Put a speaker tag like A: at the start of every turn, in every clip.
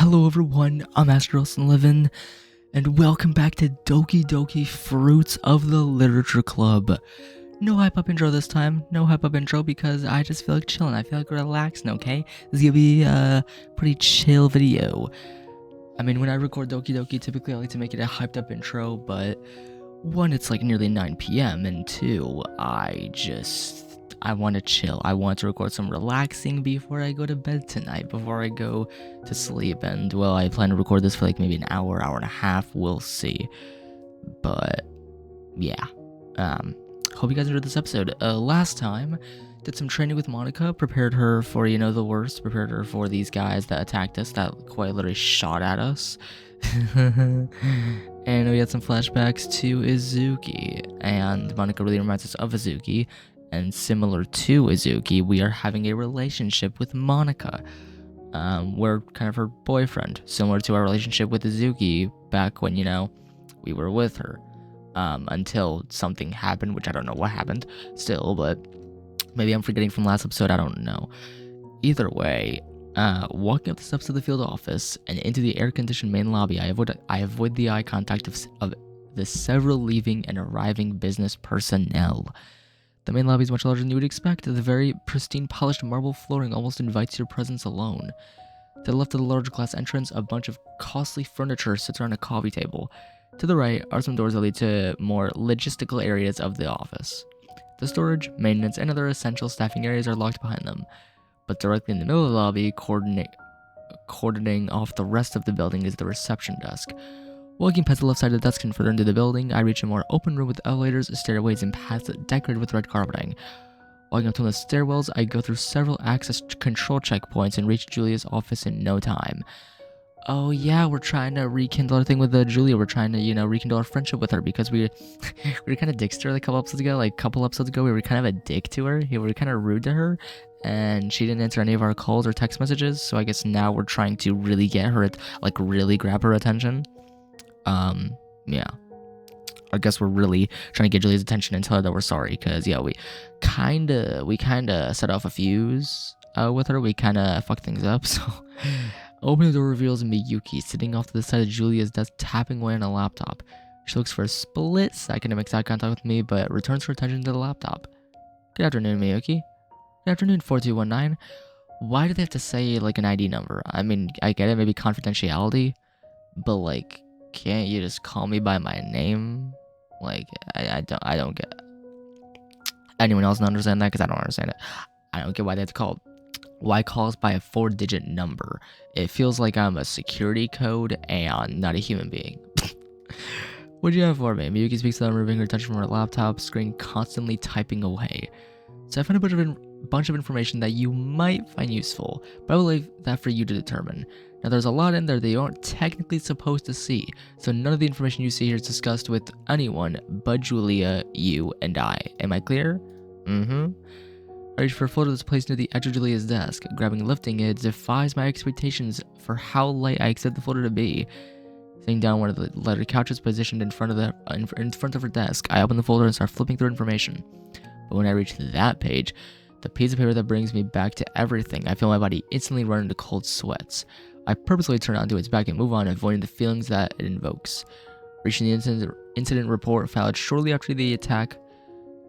A: Hello everyone, I'm Astros11, and welcome back to Doki Doki Fruits of the Literature Club. No hype up intro this time, no hype up intro because I just feel like chilling, I feel like relaxing, okay? This is gonna be a pretty chill video. I mean, when I record Doki Doki, typically I like to make it a hyped up intro, but one, it's like nearly 9 p.m, and two, I want to chill. I want to record some relaxing before I go to bed tonight, before I go to sleep. And, well, I plan to record this for like maybe an hour and a half. We'll see. But, yeah. Hope you guys enjoyed this episode. Last time, did some training with Monika, prepared her for, the worst, prepared her for these guys that attacked us, that quite literally shot at us. And we had some flashbacks to Izuki, and Monika really reminds us of Izuki. And similar to Izuki, we are having a relationship with Monika. We're kind of her boyfriend, similar to our relationship with Izuki back when, we were with her. Until something happened, which I don't know what happened still, but maybe I'm forgetting from last episode, I don't know. Either way, walking up the steps of the field office and into the air-conditioned main lobby, I avoid the eye contact of the several leaving and arriving business personnel. The main lobby is much larger than you would expect. The very pristine, polished marble flooring almost invites your presence alone. To the left of the large glass entrance, a bunch of costly furniture sits around a coffee table. To the right are some doors that lead to more logistical areas of the office. The storage, maintenance, and other essential staffing areas are locked behind them. But directly in the middle of the lobby, cordoning off the rest of the building, is the reception desk. Walking past the left side of the desk and further into the building, I reach a more open room with elevators, stairways, and paths decorated with red carpeting. Walking up to one of the stairwells, I go through several access control checkpoints and reach Julia's office in no time. Oh yeah, we're trying to rekindle our thing with Julia. We're trying to, rekindle our friendship with her because we were kind of dicks to her a couple episodes ago. We were kind of a dick to her. We were kind of rude to her, and she didn't answer any of our calls or text messages. So I guess now we're trying to really get her, really grab her attention. Yeah. I guess we're really trying to get Julia's attention and tell her that we're sorry, because, we kinda set off a fuse, with her. We kinda fucked things up, so... Opening the door reveals Miyuki, sitting off to the side of Julia's desk, tapping away on a laptop. She looks for a split second to make eye contact with me, but returns her attention to the laptop. Good afternoon, Miyuki. Good afternoon, 4219. Why do they have to say, an ID number? I mean, I get it, maybe confidentiality, but, can't you just call me by my name? I don't get it. Anyone else not understand that? Because I don't understand it. I don't get why they have to call. Why call us by a 4-digit number? It feels like I'm a security code and not a human being. What do you have for me? Miyuki speaks without removing her attention from her laptop screen, constantly typing away. So I found a bunch of information that you might find useful, but I will leave that for you to determine. Now, there's a lot in there that you aren't technically supposed to see, so none of the information you see here is discussed with anyone but Julia, you, and I. Am I clear? I reach for a folder that's placed near the edge of Julia's desk. Grabbing and lifting it defies my expectations for how light I expect the folder to be. Sitting down on one of the leather couches positioned in front of her desk, I open the folder and start flipping through information. But when I reach that page, the piece of paper that brings me back to everything, I feel my body instantly run into cold sweats. I purposely turn onto its back and move on, avoiding the feelings that it invokes. Reaching the incident report filed shortly after the attack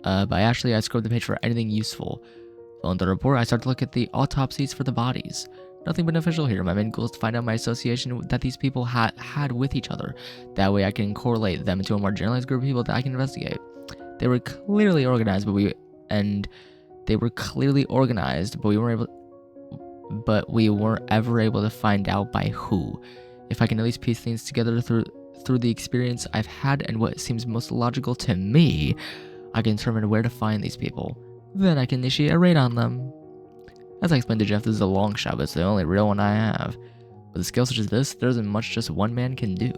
A: by Ashley, I scrubbed the page for anything useful. Following the report, I start to look at the autopsies for the bodies. Nothing beneficial here. My main goal is to find out my association that these people had with each other. That way I can correlate them into a more generalized group of people that I can investigate. They were clearly organized, but we weren't ever able to find out by who. If I can at least piece things together through the experience I've had and what seems most logical to me, I can determine where to find these people. Then I can initiate a raid on them. As I explained to Jeff, this is a long shot, but it's the only real one I have. With a skill such as this, there isn't much just one man can do.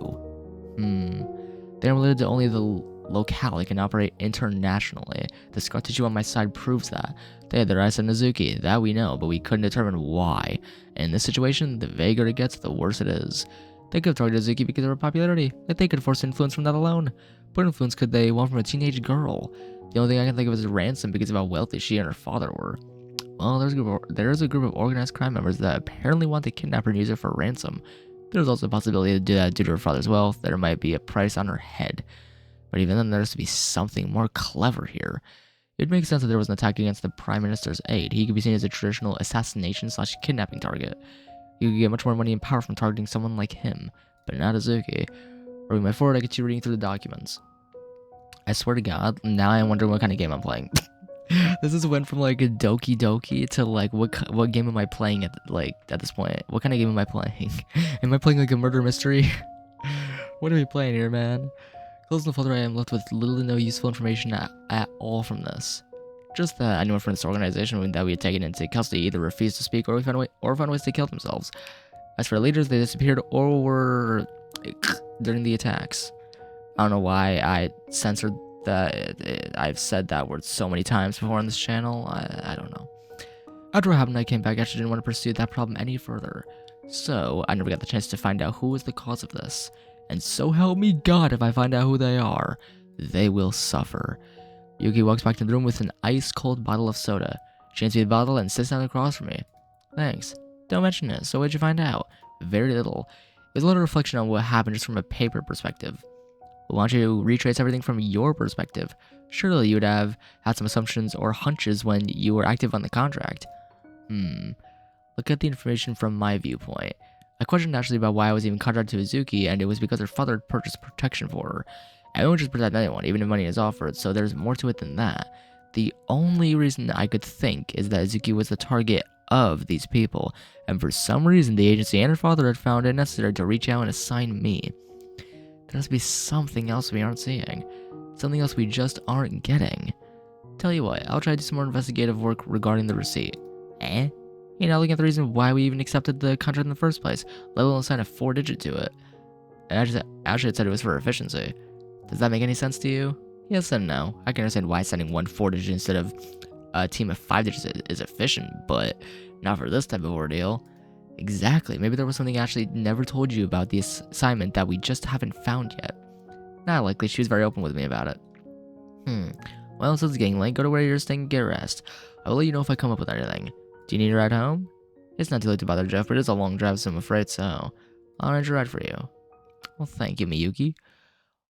A: They are related to only the locale. It can operate internationally. The scar tissue on my side proves that. They had their eyes on Natsuki, that we know, but we couldn't determine why. And in this situation, the vaguer it gets, the worse it is. They could have targeted Natsuki because of her popularity. They could force influence from that alone. What influence could they want from a teenage girl? The only thing I can think of is ransom because of how wealthy she and her father were. Well, there's a group of organized crime members that apparently want to kidnap her and use her for ransom. There's also a possibility to do that due to her father's wealth. There might be a price on her head. But even then, there has to be something more clever here. It would make sense that there was an attack against the Prime Minister's aide. He could be seen as a traditional assassination/kidnapping target. You could get much more money and power from targeting someone like him, but not Azuki. Moving my forward, I get you reading through the documents. I swear to God, now I'm wondering what kind of game I'm playing. This is went from like a Doki Doki to like what game am I playing at this point? What kind of game am I playing? Am I playing like a murder mystery? What are we playing here, man? Closing the folder, I am left with little to no useful information at all from this. Just that anyone from this organization that we had taken into custody either refused to speak or found ways to kill themselves. As for leaders, they disappeared or were during the attacks. I don't know why I censored that. I've said that word so many times before on this channel. I don't know. After what happened, I came back. I actually didn't want to pursue that problem any further. So I never got the chance to find out who was the cause of this. And so help me God, if I find out who they are, they will suffer. Yuki walks back to the room with an ice-cold bottle of soda. She hands me the bottle and sits down across from me. Thanks. Don't mention it. So what'd you find out? Very little. There's a lot of reflection on what happened just from a paper perspective. Well, why don't you retrace everything from your perspective? Surely you would have had some assumptions or hunches when you were active on the contract. Look at the information from my viewpoint. I questioned actually about why I was even contracted to Azuki, and it was because her father had purchased protection for her. I won't just protect anyone, even if money is offered, so there's more to it than that. The only reason I could think is that Azuki was the target of these people, and for some reason the agency and her father had found it necessary to reach out and assign me. There has to be something else we aren't seeing. Something else we just aren't getting. Tell you what, I'll try to do some more investigative work regarding the receipt. You're not looking at the reason why we even accepted the contract in the first place, let alone assign a 4-digit to it. Actually, it said it was for efficiency. Does that make any sense to you? Yes and no. I can understand why sending one 4-digit instead of a team of 5 digits is efficient, but not for this type of ordeal. Exactly. Maybe there was something I actually never told you about the assignment that we just haven't found yet. Not likely. She was very open with me about it. Well, since it's getting late, go to where you're staying and get rest. I will let you know if I come up with anything. Do you need a ride home? It's not too late to bother Jeff, but it's a long drive, so I'm afraid so. I'll arrange a ride for you. Well, thank you, Miyuki.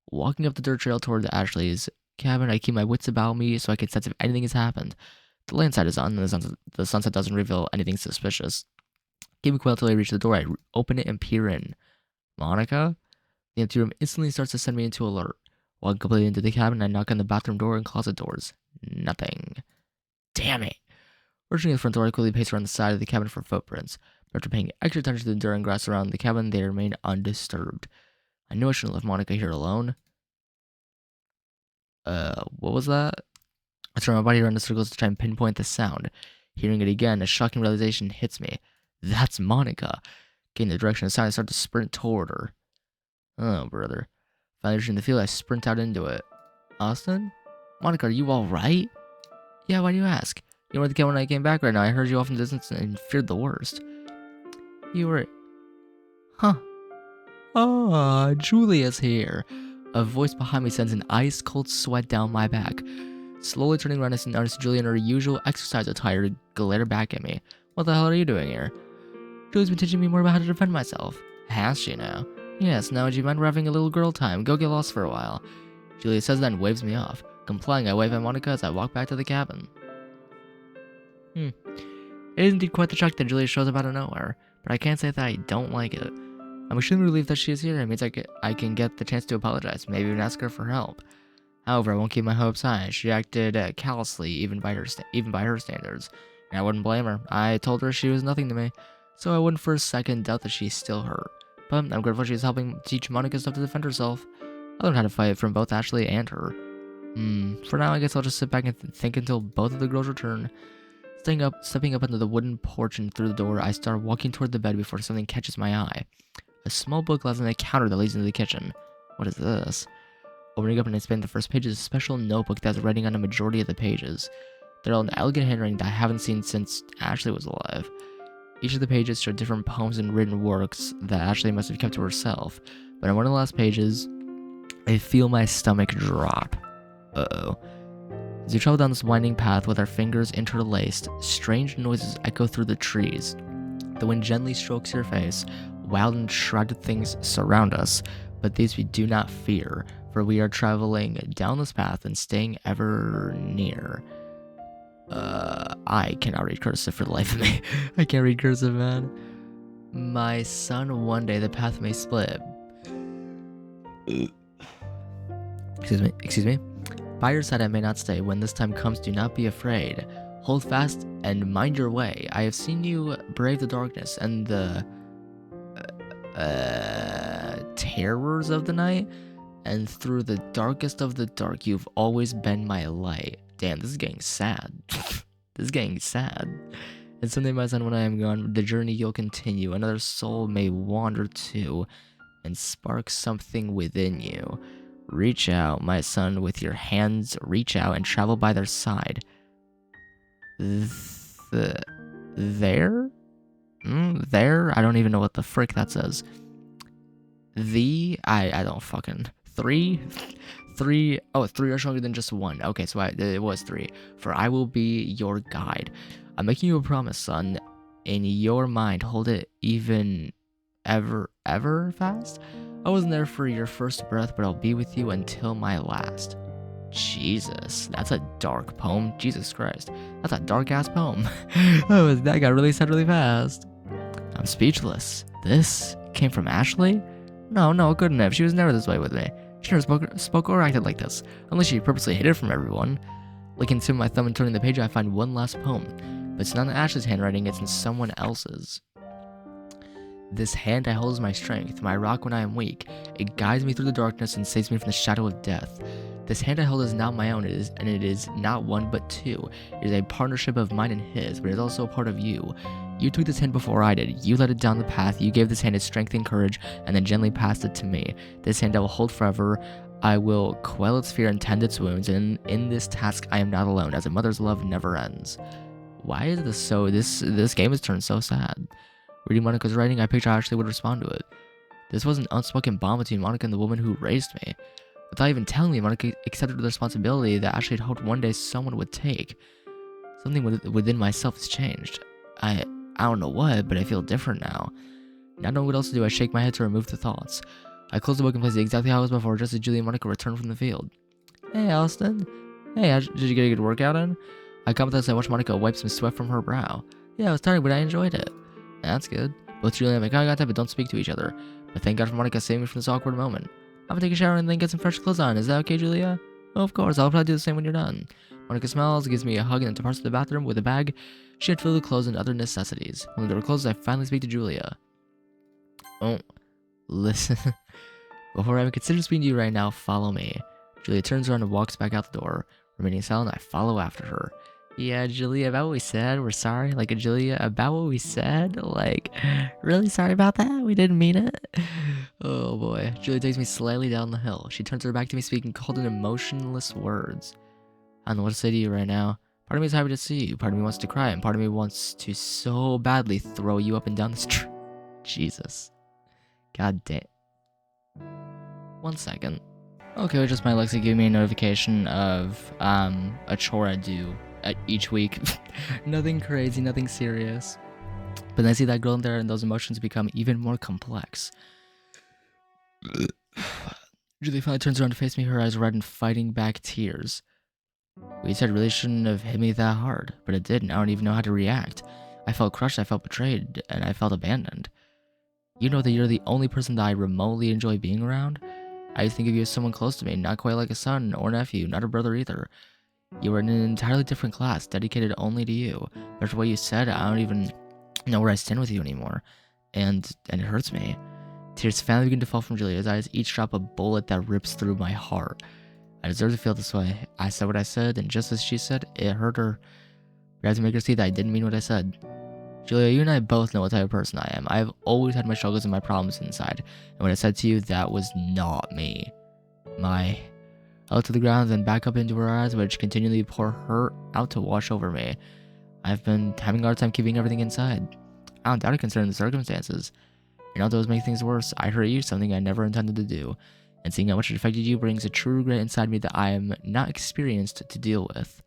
A: Walking up the dirt trail toward the Ashley's cabin, I keep my wits about me so I can sense if anything has happened. The landside is on, and the sunset doesn't reveal anything suspicious. Keeping quiet until I reach the door, I open it and peer in. Monika? The empty room instantly starts to send me into alert. Walking completely into the cabin, I knock on the bathroom door and closet doors. Nothing. Damn it. Rushing to the front door, I quickly pace around the side of the cabin for footprints. But after paying extra attention to the dirt and grass around the cabin, they remain undisturbed. I knew I shouldn't have left Monika here alone. What was that? I turn my body around in circles to try and pinpoint the sound. Hearing it again, a shocking realization hits me. That's Monika. Getting the direction of the sound, I start to sprint toward her. Oh, brother. Finally reaching the field, I sprint out into it. Austin? Monika, are you alright? Yeah, why do you ask? You were at the cabin when I came back right now. I heard you off in the distance and feared the worst. You were... Huh. Ah, Julia's here. A voice behind me sends an ice-cold sweat down my back. Slowly turning around, I notice Julia in her usual exercise attire glare back at me. What the hell are you doing here? Julia's been teaching me more about how to defend myself. Has she now? Yes, now would you mind having a little girl time? Go get lost for a while. Julia says that and waves me off. Complying, I wave at Monika as I walk back to the cabin. It is indeed quite the shock that Julia shows up out of nowhere, but I can't say that I don't like it. I'm extremely relieved that she is here. It means I can get the chance to apologize, maybe even ask her for help. However, I won't keep my hopes high. She acted callously, even by her standards, and I wouldn't blame her. I told her she was nothing to me, so I wouldn't for a second doubt that she's still hurt. But I'm grateful she's helping teach Monika stuff to defend herself. I learned how to fight from both Ashley and her. For now, I guess I'll just sit back and think until both of the girls return. Stepping up onto the wooden porch and through the door, I start walking toward the bed before something catches my eye. A small book lies on the counter that leads into the kitchen. What is this? Opening up and expanding the first page is a special notebook that has writing on a majority of the pages. They're all in elegant handwriting that I haven't seen since Ashley was alive. Each of the pages show different poems and written works that Ashley must have kept to herself. But on one of the last pages, I feel my stomach drop. Uh-oh. As we travel down this winding path with our fingers interlaced, strange noises echo through the trees. The wind gently strokes your face, Wild and shrouded things surround us, but these we do not fear, for we are traveling down this path and staying ever near. I cannot read cursive for the life of me. I can't read cursive, man. My son, one day the path may split. Excuse me. By your side I may not stay. When this time comes, do not be afraid. Hold fast and mind your way. I have seen you brave the darkness and the terrors of the night, and through the darkest of the dark, you've always been my light. Damn, this is getting sad. This is getting sad. And someday, my son, when I am gone, the journey you'll continue. Another soul may wander too, and spark something within you. Reach out, my son, with your hands. Reach out and travel by their side. There? There? I don't even know what the frick that says. I don't fucking... Three? Oh, three are stronger than just one. Okay, so it was three. For I will be your guide. I'm making you a promise, son. In your mind, hold it even ever fast. I wasn't there for your first breath, but I'll be with you until my last. Jesus, that's a dark poem. Jesus Christ, that's a dark-ass poem. Oh, that got really sad really fast. I'm speechless. This came from Ashley? No, it couldn't have. She was never this way with me. She never spoke or acted like this, unless she purposely hid it from everyone. Licking into my thumb and turning the page, I find one last poem. But it's not in Ashley's handwriting, it's in someone else's. This hand I hold is my strength, my rock when I am weak. It guides me through the darkness and saves me from the shadow of death. This hand I hold is not my own, it is not one but two. It is a partnership of mine and his, but it is also a part of you. You took this hand before I did. You led it down the path. You gave this hand its strength and courage, and then gently passed it to me. This hand I will hold forever. I will quell its fear and tend its wounds, and in this task I am not alone, as a mother's love never ends. Why is this so... This game has turned so sad. Reading Monika's writing, I picture how Ashley would respond to it. This was an unspoken bond between Monika and the woman who raised me. Without even telling me, Monika accepted the responsibility that Ashley had hoped one day someone would take. Something within myself has changed. I don't know what, but I feel different now. Not knowing what else to do, I shake my head to remove the thoughts. I close the book and place it exactly how it was before, just as Julie and Monika return from the field. Hey, Austin. Hey, did you get a good workout in? I comment as I watch Monika wipe some sweat from her brow. Yeah, I was tired, but I enjoyed it. That's good. Both Julie and I make eye contact, but don't speak to each other. But thank God for Monika saving me from this awkward moment. I'm gonna take a shower and then get some fresh clothes on. Is that okay, Julia? Oh, of course. I'll probably do the same when you're done. Monika smiles, gives me a hug, and then departs to the bathroom with a bag. She had filled with clothes and other necessities. When the door closes, I finally speak to Julia. Oh, listen. Before I even consider speaking to you right now, follow me. Julia turns around and walks back out the door. Remaining silent, I follow after her. Yeah, Julia, about what we said, we're sorry. Like, Julia, about what we said? Like, really sorry about that? We didn't mean it? Oh boy. Julia takes me slightly down the hill. She turns her back to me, speaking cold and emotionless words. I don't know what to say to you right now. Part of me is happy to see you. Part of me wants to cry, and part of me wants to so badly throw you up and down the street. Jesus. God damn. 1 second. Okay, just my Alexa gave me a notification of a chore I do each week. Nothing crazy, nothing serious. But then I see that girl in there, and those emotions become even more complex. Julie finally turns around to face me, her eyes red and fighting back tears. What you said really shouldn't have hit me that hard, but it did, and I don't even know how to react. I felt crushed, I felt betrayed, and I felt abandoned. You know that you're the only person that I remotely enjoy being around? I think of you as someone close to me, not quite like a son or nephew, not a brother either. You were in an entirely different class, dedicated only to you. After what you said, I don't even know where I stand with you anymore. And it hurts me. Tears finally begin to fall from Julia's eyes, each drop a bullet that rips through my heart. I deserve to feel this way. I said what I said, and just as she said, it hurt her. But I have to make her see that I didn't mean what I said. Julia, you and I both know what type of person I am. I have always had my struggles and my problems inside. And what I said to you, that was not me. I looked to the ground, then back up into her eyes, which continually pour hurt out to wash over me. I've been having a hard time keeping everything inside. I don't doubt it considering the circumstances. You know, those make things worse. I hurt you, something I never intended to do. And seeing how much it affected you brings a true regret inside me that I am not experienced to deal with.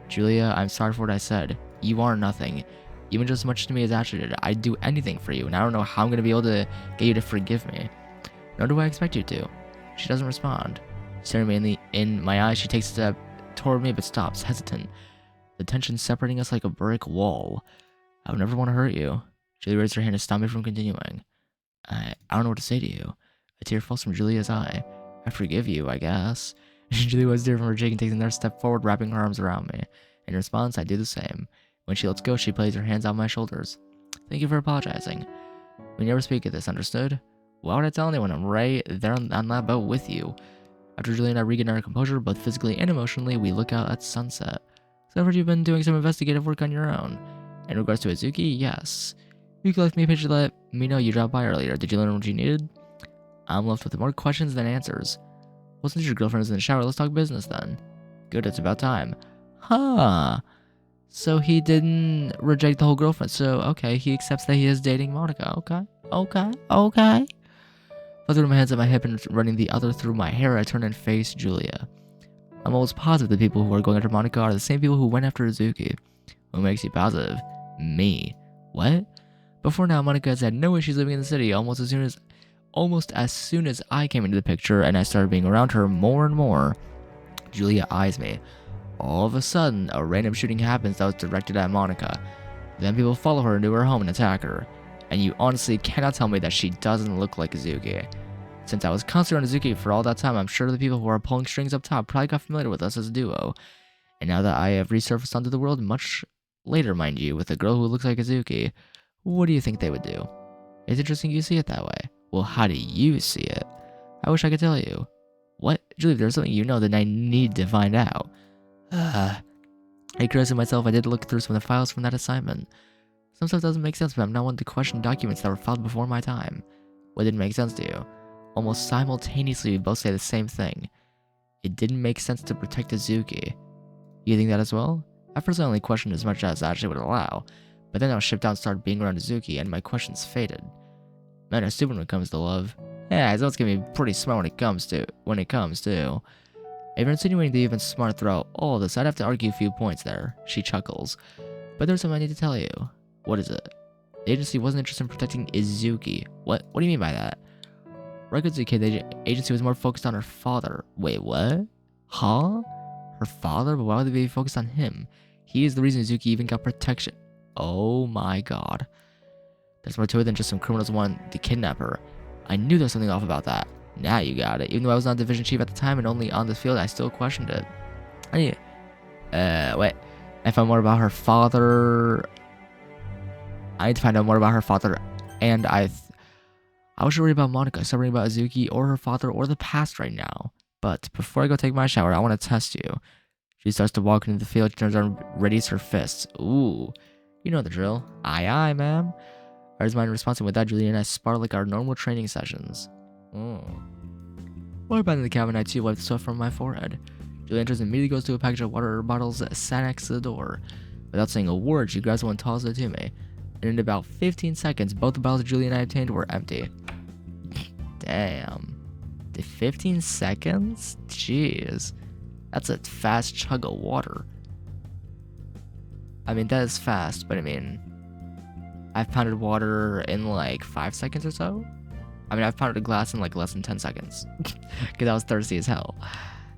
A: Julia, I'm sorry for what I said. You are nothing. even just as much to me as Ashley did. I'd do anything for you, and I don't know how I'm gonna be able to get you to forgive me. Nor do I expect you to. She doesn't respond. Staring me in my eyes, she takes a step toward me but stops, hesitant. The tension separating us like a brick wall. I would never want to hurt you. Julie raised her hand to stop me from continuing. I don't know what to say to you. A tear falls from Julia's eye. I forgive you, I guess. Julie was there from her cheek and takes another step forward, wrapping her arms around me. In response, I do the same. When she lets go, she places her hands on my shoulders. Thank you for apologizing. We never speak of this, understood? Why would I tell anyone? I'm right there on that boat with you. After Julie and I regain our composure, both physically and emotionally, we look out at sunset. So I've heard you've been doing some investigative work on your own. In regards to Azuki, yes. You left me a picture to let me know you dropped by earlier. Did you learn what you needed? I'm left with more questions than answers. Well, since your girlfriend is in the shower, let's talk business then. Good, it's about time. Huh. So he didn't reject the whole girlfriend. So, okay, he accepts that he is dating Monika. Okay. Flipping my hands at my hip and running the other through my hair, I turn and face Julia. I'm almost positive the people who are going after Monika are the same people who went after Azuki. What makes you positive? Me. What? Before now, Monika has had no issues living in the city almost as soon as I came into the picture and I started being around her more and more. Julia eyes me. All of a sudden, a random shooting happens that was directed at Monika. Then people follow her into her home and attack her. And you honestly cannot tell me that she doesn't look like Azuki. Since I was constantly on Azuki for all that time, I'm sure the people who are pulling strings up top probably got familiar with us as a duo. And now that I have resurfaced onto the world much later, mind you, with a girl who looks like Azuki, what do you think they would do? It's interesting you see it that way. Well, how do you see it? I wish I could tell you. What? Julie, if there's something you know, then I need to find out. I cursed myself. I did look through some of the files from that assignment. Some stuff doesn't make sense, but I'm not one to question documents that were filed before my time. What didn't make sense to you? Almost simultaneously, we both say the same thing. It didn't make sense to protect Azuki. You think that as well? At first I only questioned as much as I actually would allow, but then I was shipped out and started being around Azuki, and my questions faded. Men are stupid when it comes to love. Yeah, it's gonna be pretty smart when it comes to. If you're insinuating that you've been smart throughout all this, I'd have to argue a few points there. She chuckles. But there's something I need to tell you. What is it? The agency wasn't interested in protecting Azuki. What do you mean by that? Records indicate the agency was more focused on her father. Wait, what? Huh? Her father? But why would they be focused on him? He is the reason Azuki even got protection. Oh my god. There's more to it than just some criminals wanting to kidnap her. I knew there was something off about that. Now you got it. Even though I was not division chief at the time and only on the field, I still questioned it. Wait. I found more about her father. I need to find out more about her father, and I was worried about Monika, so worried about Azuki or her father or the past right now. But before I go take my shower, I want to test you. She starts to walk into the field, she turns around, readies her fists. Ooh, you know the drill. Aye, ma'am. I was mind responding with that. Julia and I spar like our normal training sessions. While back in the cabin, I too wipe the sweat from my forehead. Julia enters and immediately goes to a package of water bottles sat next to the door. Without saying a word, she grabs one and tosses it to me. And in about 15 seconds, both the bottles Julia and I obtained were empty. Damn. 15 seconds? Jeez. That's a fast chug of water. I mean, that is fast, but I mean, I've pounded water in like 5 seconds or so. I mean, I've pounded a glass in like less than 10 seconds. Because I was thirsty as hell.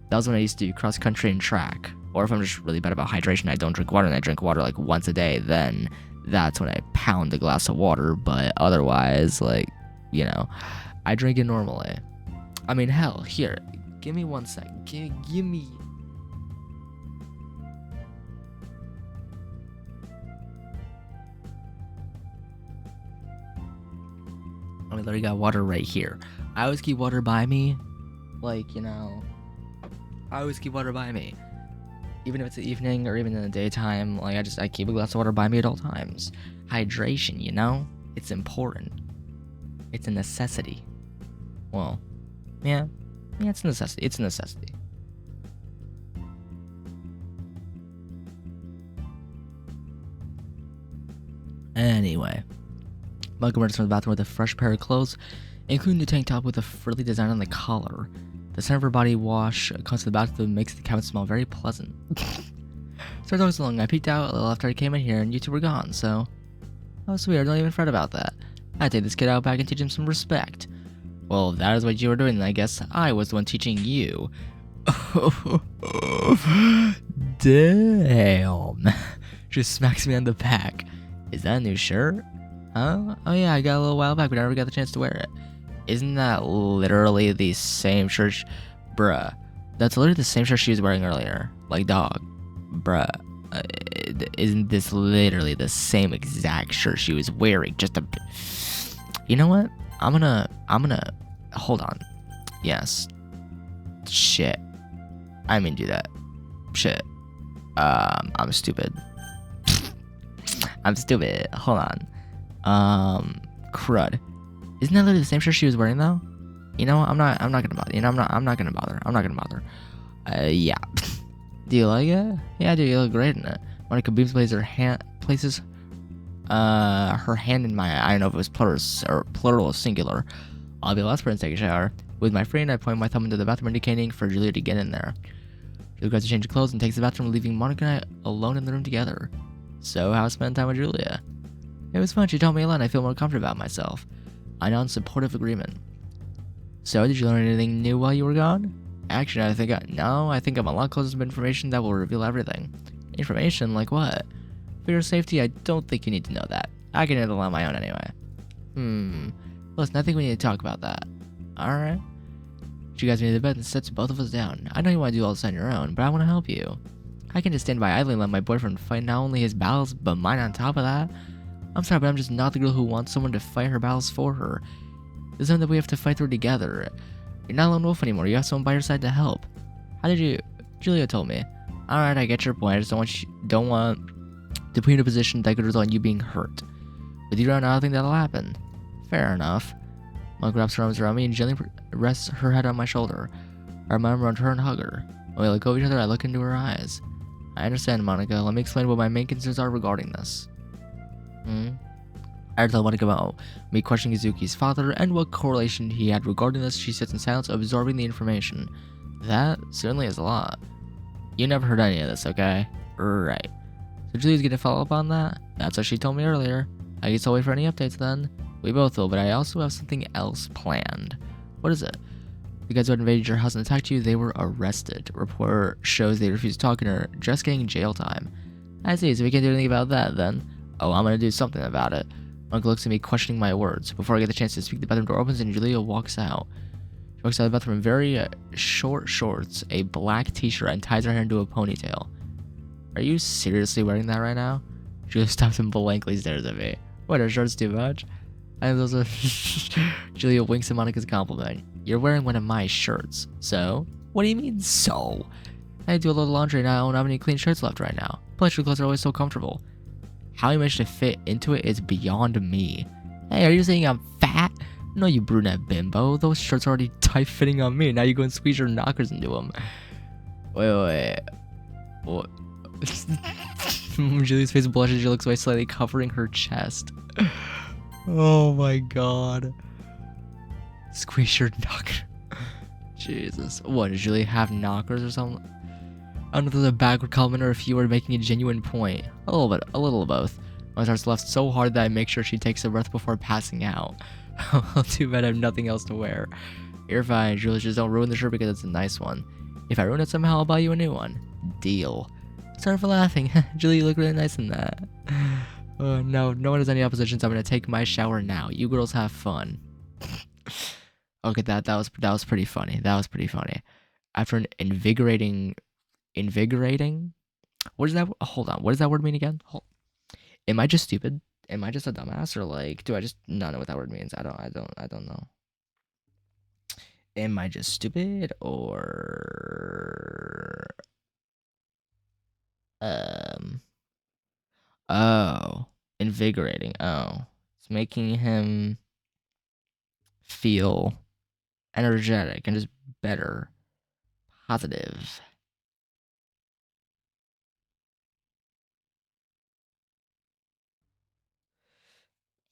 A: That was when I used to do cross country and track. Or if I'm just really bad about hydration, I don't drink water, and I drink water like once a day, then that's when I pound a glass of water. But otherwise, like, you know, I drink it normally. I mean, hell, here, give me 1 sec. Give me. I literally got water right here. I always keep water by me. Like, you know, I always keep water by me. Even if it's the evening or even in the daytime, like, I keep a glass of water by me at all times. Hydration, you know? It's important. It's a necessity. Well, yeah, it's a necessity. It's a necessity. Anyway, Monika emerges from the bathroom with a fresh pair of clothes, including the tank top with a frilly design on the collar. The scent of her body wash comes to the bathroom, makes the cabin smell very pleasant. So as always along, I peeked out a little after I came in here and you two were gone, so Oh, sweet, don't even fret about that. I take this kid out back and teach him some respect. Well, if that is what you were doing, then I guess I was the one teaching you. Damn. Just smacks me on the back. Is that a new shirt? Huh? Oh yeah, I got a little while back, but I never got the chance to wear it. Isn't that literally the same shirt? Bruh. That's literally the same shirt she was wearing earlier. Like, dog. Bruh. Isn't this literally the same exact shirt she was wearing? Just a... You know what? I'm gonna... Hold on. Yes. Shit. I mean, do that. Shit. I'm stupid. I'm stupid. Hold on. Crud. Isn't that literally the same shirt she was wearing though? You know, I'm not gonna bother. You know, I'm not gonna bother. Yeah. Do you like it? Yeah, dude, you look great in it. Monika beams places her hand in my. I don't know if it was plural or singular. I'll be the last person to take a shower. With my friend, I point my thumb into the bathroom, indicating for Julia to get in there. Julia goes to change her clothes and takes the bathroom, leaving Monika and I alone in the room together. So, how spent time with Julia? It was fun. She told me a lot, and I feel more confident about myself. I nod in supportive agreement. So, did you learn anything new while you were gone? Actually, I think I'm a lot closer to information that will reveal everything. Information? Like what? For your safety, I don't think you need to know that. I can handle it on my own anyway. Listen, I think we need to talk about that. Alright. You guys made the bed and sets both of us down. I know you want to do all this on your own, but I want to help you. I can just stand by idly and let my boyfriend fight not only his battles, but mine on top of that. I'm sorry, but I'm just not the girl who wants someone to fight her battles for her. It's something that we have to fight through together. You're not a lone wolf anymore. You have someone by your side to help. How did you... Julia told me. Alright, I get your point. I just don't want to put you in a position that could result in you being hurt. With you around, I don't think that'll happen. Fair enough. Monika wraps her arms around me and gently rests her head on my shoulder. I wrap my arm around her and hug her. When we let go of each other, I look into her eyes. I understand, Monika. Let me explain what my main concerns are regarding this. I tell Monika about me questioning Izuki's father and what correlation he had regarding this. She sits in silence, absorbing the information. That certainly is a lot. You never heard any of this, okay? Right. So Julia's gonna follow up on that? That's what she told me earlier. I guess I'll wait for any updates then. We both will, but I also have something else planned. What is it? The guys who had invaded your house and attacked you, they were arrested. Report shows they refused to talk and are just getting jail time. I see, so we can't do anything about that then. Oh, I'm gonna do something about it. Uncle looks at me, questioning my words. Before I get the chance to speak, the bathroom door opens and Julia walks out. She walks out of the bathroom in very short shorts, a black t-shirt, and ties her hair into a ponytail. Are you seriously wearing that right now? Julia stops and blankly stares at me. What, are shorts too much? And those are... Julia winks at Monika's compliment. You're wearing one of my shirts. So? What do you mean, so? I do a little laundry and I don't have any clean shirts left right now. Plus, your clothes are always so comfortable. How you managed to fit into it is beyond me. Hey, are you saying I'm fat? No, you brunette bimbo. Those shirts are already tight-fitting on me. Now you go and squeeze your knockers into them. Wait. What? Julia's face blushes. She looks away, slightly covering her chest. Oh my god. Squeeze your knocker. Jesus. What, does Julia have knockers or something? I don't know if there's a backward comment or if you were making a genuine point. A little of both. My heart's left so hard that I make sure she takes a breath before passing out. Too bad I have nothing else to wear. You're fine, Julia, just don't ruin the shirt because it's a nice one. If I ruin it somehow, I'll buy you a new one. Deal. Sorry for laughing. Julia, you look really nice in that. No one has any opposition, so I'm gonna take my shower now. You girls have fun. Okay, that was pretty funny. That was pretty funny. After an invigorating. What is that? Hold on. What does that word mean again? Am I just stupid? Am I just a dumbass, or like, do I just not know what that word means? I don't know. Am I just stupid, or oh, invigorating. Oh, it's making him feel energetic and just better, positive.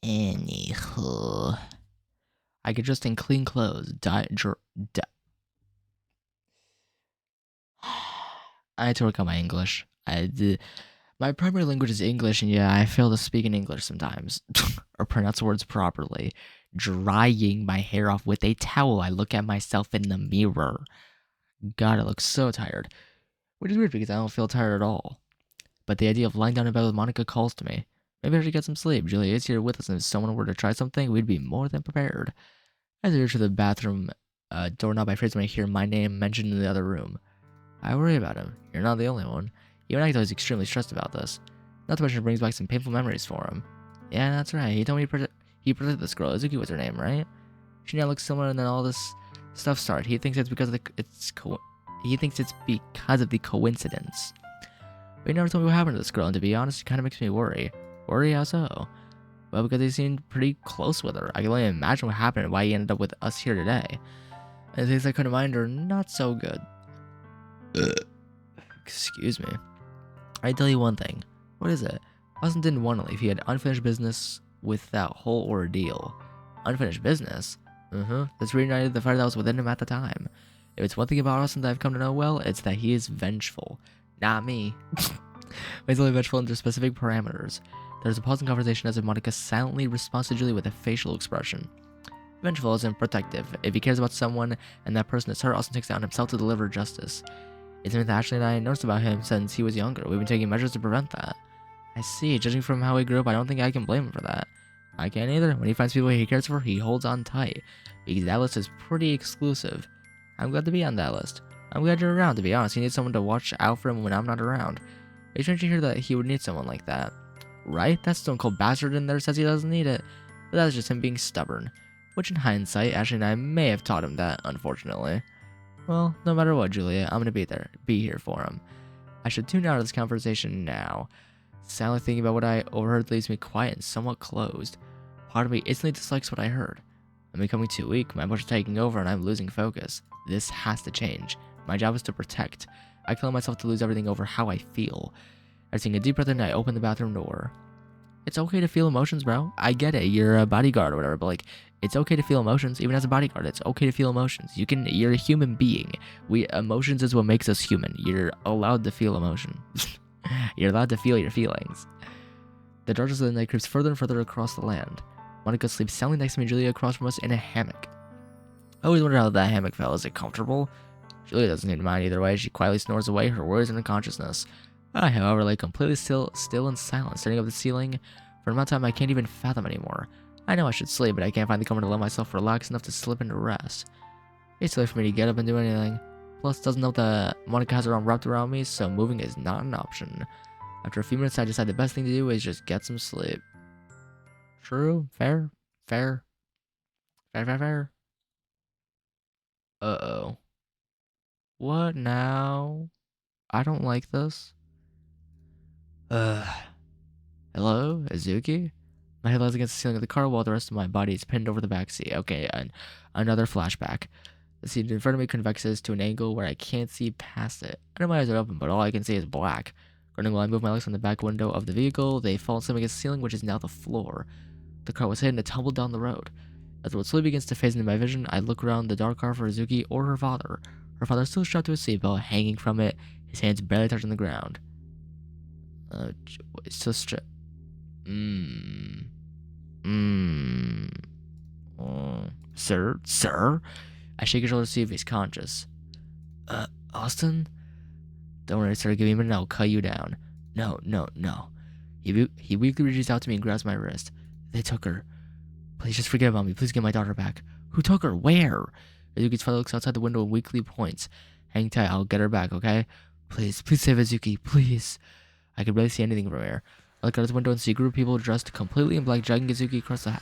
A: Anywho, I get dressed in clean clothes. I had to work on my English. My primary language is English, and yeah, I fail to speak in English sometimes, or pronounce words properly. Drying my hair off with a towel, I look at myself in the mirror. God, I look so tired. Which is weird because I don't feel tired at all. But the idea of lying down in bed with Monika calls to me. Maybe I should get some sleep. Julia is here with us, and if someone were to try something, we'd be more than prepared. As I reach to the bathroom doorknob, I freeze when I hear my name mentioned in the other room. I worry about him. You're not the only one. Even Akito is extremely stressed about this. Not to mention it brings back some painful memories for him. Yeah, that's right. He told me he protected this girl. Izuki was her name, right? She now looks similar, and then all this stuff started. He thinks it's because of the coincidence. But he never told me what happened to this girl, and to be honest, it kind of makes me worry. Worry how so? Well, because he seemed pretty close with her. I can only imagine what happened and why he ended up with us here today. And things I couldn't mind are not so good. Excuse me. I tell you one thing. What is it? Austin didn't want to leave. He had unfinished business with that whole ordeal. Unfinished business? This reunited the fire that was within him at the time. If it's one thing about Austin that I've come to know well, it's that he is vengeful. Not me. He's only vengeful under specific parameters. There's a pause in conversation as if Monika silently responds to Julie with a facial expression. Vengeful isn't protective. If he cares about someone and that person is hurt, Austin takes it on himself to deliver justice. It's something that Ashley and I noticed about him since he was younger. We've been taking measures to prevent that. I see. Judging from how he grew up, I don't think I can blame him for that. I can't either. When he finds people he cares for, he holds on tight. Because that list is pretty exclusive. I'm glad to be on that list. I'm glad you're around, to be honest. He needs someone to watch out for him when I'm not around. It's strange to hear that he would need someone like that. Right? That stone cold bastard in there says he doesn't need it. But that's just him being stubborn. Which in hindsight, Ashley and I may have taught him that, unfortunately. Well, no matter what, Julia, I'm gonna be here for him. I should tune out of this conversation now. Silently thinking about what I overheard leaves me quiet and somewhat closed. Part of me instantly dislikes what I heard. I'm becoming too weak, my emotions are taking over, and I'm losing focus. This has to change. My job is to protect. I kill myself to lose everything over how I feel. I take a deep breath in and I open the bathroom door. It's okay to feel emotions, bro. I get it. You're a bodyguard or whatever, but like, it's okay to feel emotions. Even as a bodyguard, it's okay to feel emotions. You're a human being. Emotions is what makes us human. You're allowed to feel emotion. You're allowed to feel your feelings. The darkness of the night creeps further and further across the land. Monika sleeps soundly next to me and Julia across from us in a hammock. I always wondered how that hammock felt. Is it comfortable? Julia doesn't seem to mind either way. She quietly snores away her worries and unconsciousness. I, however, lay completely still and silent, staring up at the ceiling for an amount of time I can't even fathom anymore. I know I should sleep, but I can't find the comfort to let myself relax enough to slip into rest. It's too late for me to get up and do anything. Plus, doesn't know that Monika has her arm wrapped around me, so moving is not an option. After a few minutes, I decide the best thing to do is just get some sleep. True. Fair. Uh-oh. What now? I don't like this. Hello, Izuki? My head lies against the ceiling of the car while the rest of my body is pinned over the back seat. Okay, another flashback. The seat in front of me convexes to an angle where I can't see past it. I know my eyes are open, but all I can see is black. Grinning while I move my legs from the back window of the vehicle, they fall and slam against the ceiling, which is now the floor. The car was hit and it tumbled down the road. As the road slowly begins to phase into my vision, I look around the dark car for Izuki or her father. Her father is still strapped to his seatbelt, hanging from it, his hands barely touching the ground. It's still strapped. Sir? I shake his shoulder to see if he's conscious. Austin? Don't worry, sir. Give me a minute and I'll cut you down. No. He weakly reaches out to me and grabs my wrist. They took her. Please just forget about me. Please get my daughter back. Who took her? Where? Izuki's father looks outside the window and weakly points. Hang tight. I'll get her back, okay? Please save Izuki. Please. I can barely see anything from here. I look out his window and see a group of people dressed completely in black dragging Izuki across the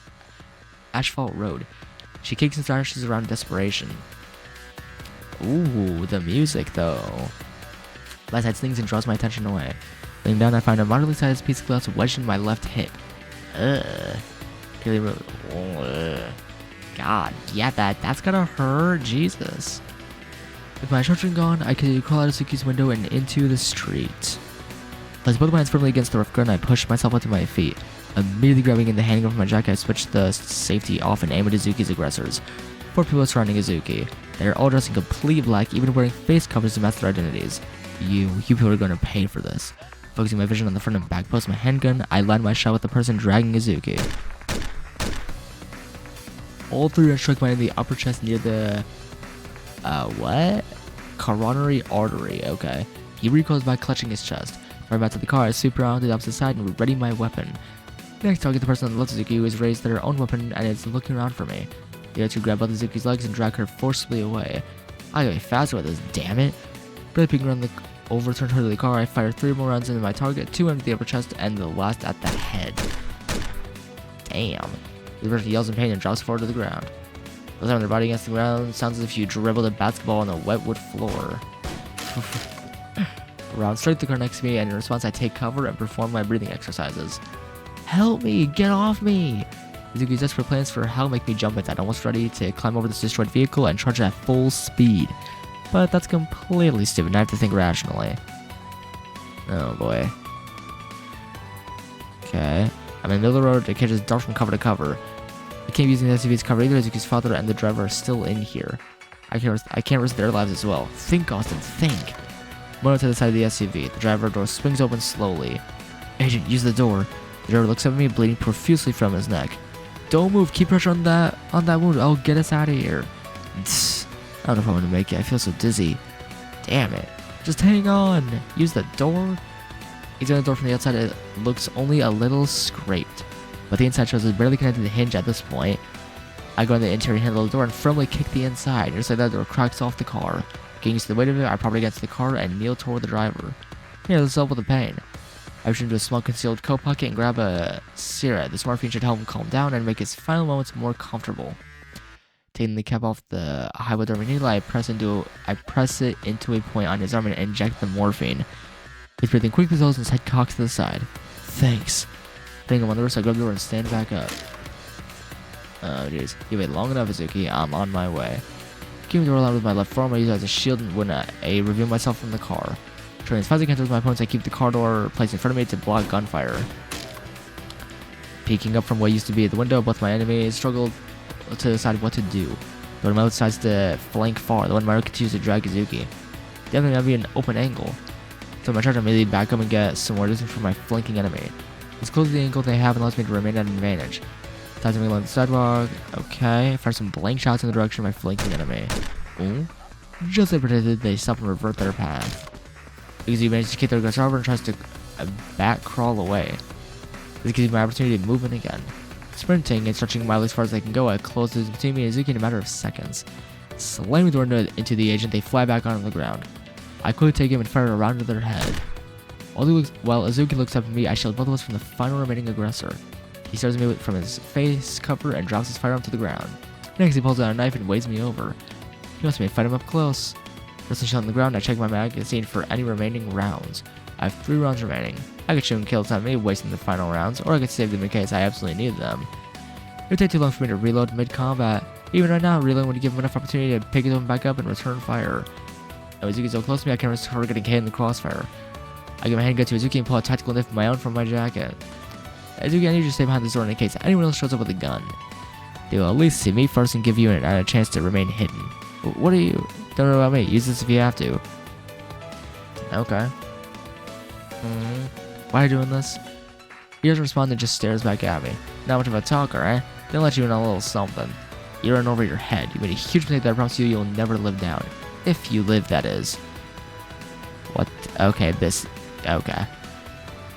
A: asphalt road. She kicks and thrashes around in desperation. Ooh, the music though. Light side stings and draws my attention away. Laying down, I find a moderately sized piece of glass wedged in my left hip. God, yeah, that's gonna hurt. Jesus. With my short gone, I continue to crawl out of Suki's window and into the street. As both my hands firmly against the rough ground, I push myself onto my feet. Immediately grabbing in the handle of my jacket, I switch the safety off and aim at Izuki's aggressors. 4 people are surrounding Izuki. They are all dressed in complete black, even wearing face covers to match their identities. You people are gonna pay for this. Focusing my vision on the front and back post of my handgun, I land my shot with the person dragging Izuki. All three rounds struck mine in the upper chest near the... what? Coronary artery, okay. He recoils back, clutching his chest. Right back to the car, I sweep around to the opposite side and ready my weapon. Next, target the person on the left Izuki who has raised their own weapon and is looking around for me. The other two grab both Izuki's legs and drag her forcibly away. I gotta be faster with this, damn it. Barely peeking around the overturned hood of the car, I fire 3 more rounds into my target, 2 into the upper chest and the last at the head. Damn. The person yells in pain and drops forward to the ground. The time their body against the ground sounds as if you dribbled a basketball on a wet wood floor. Round straight to the car next to me, and in response I take cover and perform my breathing exercises. Help me! Get off me! Izuki's desperate plans for help make me jump inside, almost ready to climb over this destroyed vehicle and charge at full speed. But that's completely stupid, and I have to think rationally. Oh boy. Okay. I'm in the middle of the road, the kid is dark from cover to cover. I can't be using the SUV's cover either, Izuki's father and the driver are still in here. I can't risk their lives as well. Think, Austin, think! Mono to the side of the SUV. The driver door swings open slowly. Agent, use the door. The driver looks up at me, bleeding profusely from his neck. Don't move, keep pressure on that wound. I'll get us out of here. I don't know if I'm gonna make it. I feel so dizzy. Damn it. Just hang on. Use the door. He's on the door from the outside. It looks only a little scraped, but the inside shows it's barely connected to the hinge at this point. I go on the interior handle of the door and firmly kick the inside. Just like that, the door cracks off the car. Getting used to the weight of it, I prop it against the car and kneel toward the driver. Here, let's help with the pain. I reach into a small concealed coat pocket and grab a cigarette. This morphine should help him calm down and make his final moments more comfortable. Taking the cap off the hypodermic needle, I press it into a point on his arm and inject the morphine. He's breathing quickly as his head cocks to the side. Thanks. Putting him on the wrist, I grab the door and stand back up. Oh jeez. You wait long enough, Izuki. I'm on my way. Keeping the door out with my left forearm, I use it as a shield when I reveal myself from the car. Turning as fast as I can towards my opponents, I keep the car door placed in front of me to block gunfire. Peeking up from what used to be at the window, both my enemies struggled to decide what to do. The one decides to flank far, the one Mario continues to drag Izuki. The other may be an open angle. So my charge, I immediately back up and get some more distance from my flanking enemy. As close to the angle they have allows me to remain at an advantage. Time to me along the sidewalk. Okay, fire some blank shots in the direction of my flanking enemy. Ooh. Just as I predicted, they stop and revert their path. Because he manages to kick their aggressor over and tries to back crawl away. This gives me my opportunity to move in again. Sprinting and stretching mildly as far as I can go, I close the between me and Izuki in a matter of seconds. Slamming the door into the agent, they fly back onto the ground. I quickly take him and fire a round to their head. While Izuki looks up at me, I shield both of us from the final remaining aggressor. He stares at me from his face cover and drops his firearm to the ground. Next, he pulls out a knife and weighs me over. He wants me to fight him up close. Resting shot on the ground, I check my magazine for any remaining rounds. I have 3 rounds remaining. I could shoot and kill time me, wasting the final rounds, or I could save them in case I absolutely need them. It would take too long for me to reload mid-combat. Even right now, reloading would give him enough opportunity to pick him back up and return fire. Now Izuki's so close to me, I can't risk her getting hit in the crossfire. I give my handgun to Izuki and pull a tactical knife of my own from my jacket. Izuki, I need you to stay behind this door in case anyone else shows up with a gun. They will at least see me first and give you a chance to remain hidden. What are you? Don't know about me. Use this if you have to. Okay. Why are you doing this? He doesn't respond and just stares back at me. Not much of a talker, eh? They'll let you in a little something. You're in over your head. You made a huge mistake that I promise you'll never live down. If you live, that is. What? Okay, okay.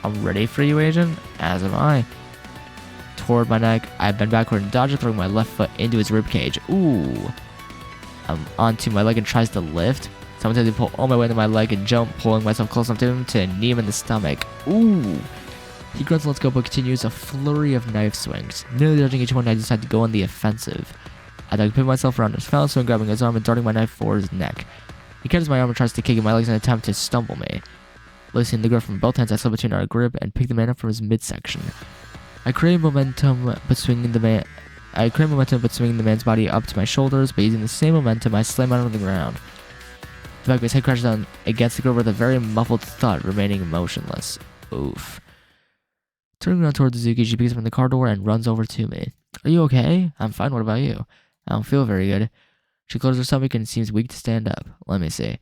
A: I'm ready for you, Agent. As am I. Toward my neck, I bend backward and dodge it, throwing my left foot into his ribcage. Ooh. I'm onto my leg and tries to lift. Someone to pull all my weight into my leg and jump, pulling myself close enough to him to knee him in the stomach. Ooh. He grunts and lets go, but continues a flurry of knife swings. Nearly dodging each one, I decide to go on the offensive. I pivot myself around his foul swing, grabbing his arm and darting my knife for his neck. He catches my arm and tries to kick in my legs in an attempt to stumble me. Loosening the grip from both hands, I slip between our grip and pick the man up from his midsection. I create momentum, but swinging the man's body up to my shoulders, but using the same momentum, I slam out on the ground. The back of his head crashes down against the grip with a very muffled thud, remaining motionless. Oof. Turning around towards Natsuki, she picks up from the car door and runs over to me. Are you okay? I'm fine, what about you? I don't feel very good. She closes her stomach and seems weak to stand up. Let me see.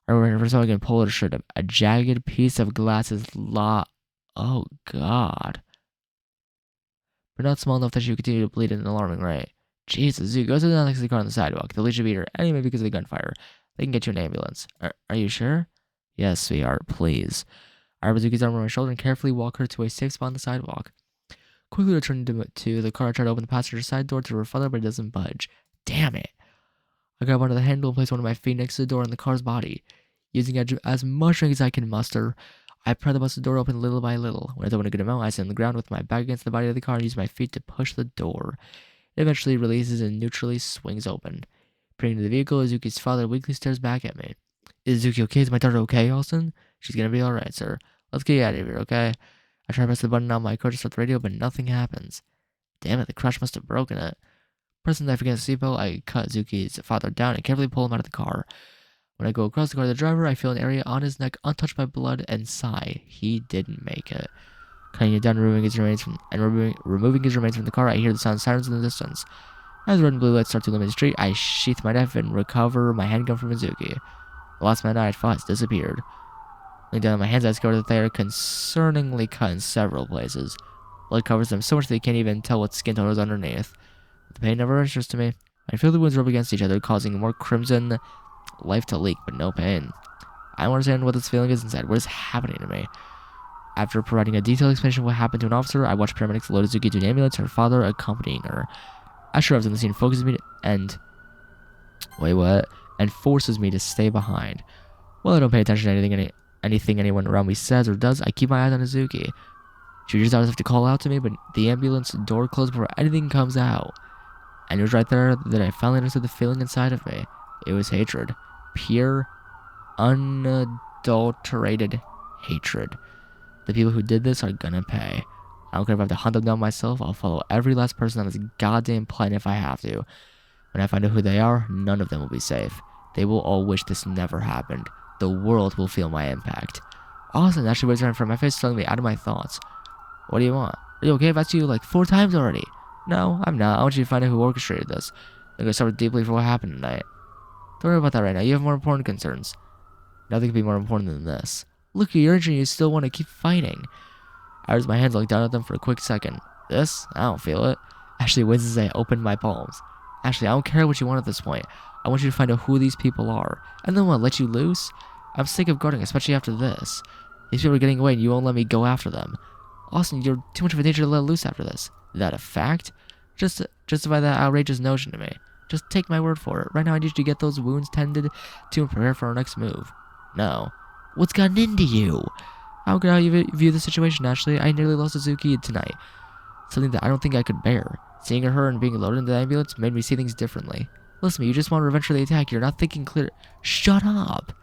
A: Or so I can pull it straight up. A jagged piece of glass is Oh, God. But not small enough that she would continue to bleed at an alarming rate. Jesus, Zoo goes to the next car on the sidewalk. The lead should beat her anyway because of the gunfire. They can get you an ambulance. Are you sure? Yes, sweetheart, please. I rub Zuki's arm around my shoulder and carefully walk her to a safe spot on the sidewalk. Quickly returning to the car, I try to open the passenger side door to her father, but it doesn't budge. Damn it. I grab onto the handle and place one of my feet next to the door in the car's body. Using as much strength as I can muster, I pry the busted door open little by little. When it's open a good amount, I sit on the ground with my back against the body of the car and use my feet to push the door. It eventually releases and neutrally swings open. Peering into the vehicle, Izuki's father weakly stares back at me. Is Izuki okay? Is my daughter okay, Austin? She's gonna be alright, sir. Let's get you out of here, okay? I try to press the button on my car to start the radio, but nothing happens. Damn it, the crash must have broken it. Pressing the knife against the seatbelt, I cut Izuki's father down and carefully pull him out of the car. When I go across the car to the driver, I feel an area on his neck untouched by blood and sigh. He didn't make it. Cutting it down and removing his remains from the car, I hear the sound of sirens in the distance. As red and blue lights start to illuminate the street, I sheath my knife and recover my handgun from Izuki. The last man I had fought has disappeared. Laying down on my hands, I discover that they are concerningly cut in several places. Blood covers them so much that you can't even tell what skin tone is underneath. The pain never registers to me. I feel the wounds rub against each other, causing more crimson life to leak, but no pain. I don't understand what this feeling is inside. What is happening to me? After providing a detailed explanation of what happened to an officer, I watch paramedics load Izuki to an ambulance, her father accompanying her. As arrives on the scene, focuses me and forces me to stay behind. While I don't pay attention to anything anyone around me says or does, I keep my eyes on Izuki. She reaches out as if to call out to me, but the ambulance door closed before anything comes out. And it was right there that I finally understood the feeling inside of me. It was hatred. Pure, unadulterated hatred. The people who did this are gonna pay. I don't care if I have to hunt them down myself. I'll follow every last person on this goddamn planet if I have to. When I find out who they are, none of them will be safe. They will all wish this never happened. The world will feel my impact. Austin actually waves around in front of my face, telling me out of my thoughts. What do you want? Are you okay? I've asked you like 4 times already. No, I'm not. I want you to find out who orchestrated this. I'm gonna suffer deeply for what happened tonight. Don't worry about that right now. You have more important concerns. Nothing could be more important than this. Look, you're injured and you still want to keep fighting. I raise my hands, look down at them for a quick second. This? I don't feel it. Ashley wins as I open my palms. Ashley, I don't care what you want at this point. I want you to find out who these people are. And then what, let you loose? I'm sick of guarding, especially after this. These people are getting away and you won't let me go after them. Austin, you're too much of a danger to let loose after this. Is that a fact? Justify that outrageous notion to me. Just take my word for it. Right now I need you to get those wounds tended to and prepare for our next move. No. What's gotten into you? How could I view the situation, Ashley? I nearly lost Natsuki tonight. Something that I don't think I could bear. Seeing her and being loaded into the ambulance made me see things differently. Listen, you just want revenge for the attack. You're not thinking clear. Shut up!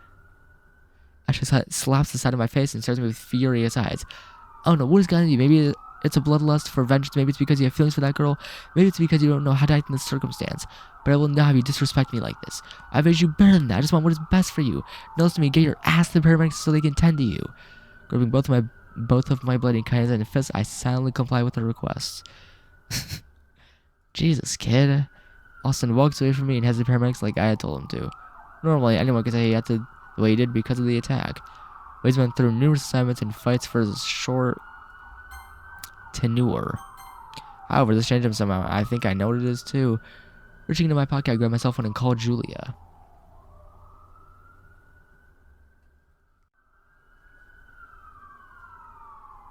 A: Ashley slaps the side of my face and stares at me with furious eyes. Oh no, what has gotten into you? Maybe it's a bloodlust for vengeance. Maybe it's because you have feelings for that girl. Maybe it's because you don't know how to act in this circumstance. But I will not have you disrespect me like this. I've made you better than that. I just want what is best for you. Now listen to me. Get your ass to the paramedics so they can tend to you. Gripping both of my bloody hands and fists, I silently comply with her requests. Jesus, kid. Austin walks away from me and heads to the paramedics like I had told him to. Normally, anyone could say he acted the way he did because of the attack. But he's went through numerous assignments and fights for his short tenure. However, this changed him somehow. I think I know what it is too. Reaching into my pocket, I grabbed my cell phone and called Julia.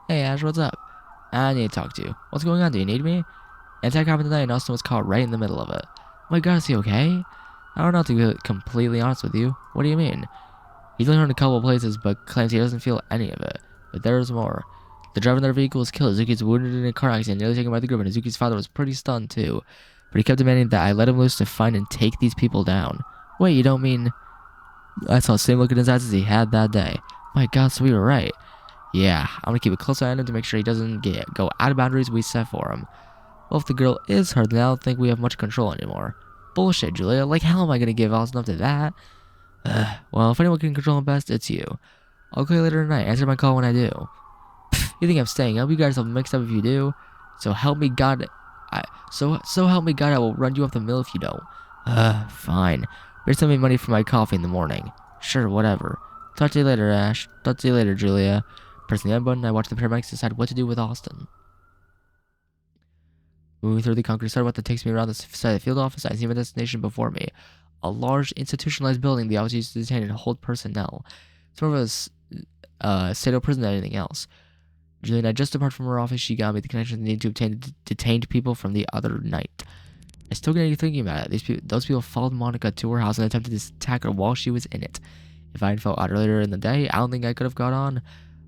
A: Hey Ash, what's up? I need to talk to you. What's going on? Do you need me? An attack happened tonight and Austin was caught right in the middle of it. Oh my god, is he okay? I don't know, to be completely honest with you. What do you mean? He's only hurt in a couple of places, but claims he doesn't feel any of it. But there's more. The driver in their vehicle was killed. Izuki's wounded in a car accident, nearly taken by the group, and Izuki's father was pretty stunned too. But he kept demanding that I let him loose to find and take these people down. Wait, you don't mean... I saw the same look in his eyes as he had that day. My god, so we were right. Yeah, I'm gonna keep a close eye on him to make sure he doesn't go out of boundaries we set for him. Well, if the girl is hurt, then I don't think we have much control anymore. Bullshit, Julia. Like, how am I gonna give Austin up to that? Well, if anyone can control him best, it's you. I'll call you later tonight. Answer my call when I do. Pfft, you think I'm staying up? You guys will mixed up if you do. So help me God... So help me God, I will run you off the mill if you don't. Fine. Better send me money for my coffee in the morning. Sure, whatever. Talk to you later, Ash. Talk to you later, Julia. Pressing the end button, I watch the paramedics decide what to do with Austin. Moving through the concrete sidewalk that takes me around the side of the field office, I see my destination before me. A large, institutionalized building the office used to detain and hold personnel. It's more of a state of prison than anything else. Julia and I just departed from her office. She got me the connection needed to obtain detained people from the other night. I still get thinking about it. Those people followed Monika to her house and attempted to attack her while she was in it. If I had felt out earlier in the day, I don't think I could have got on.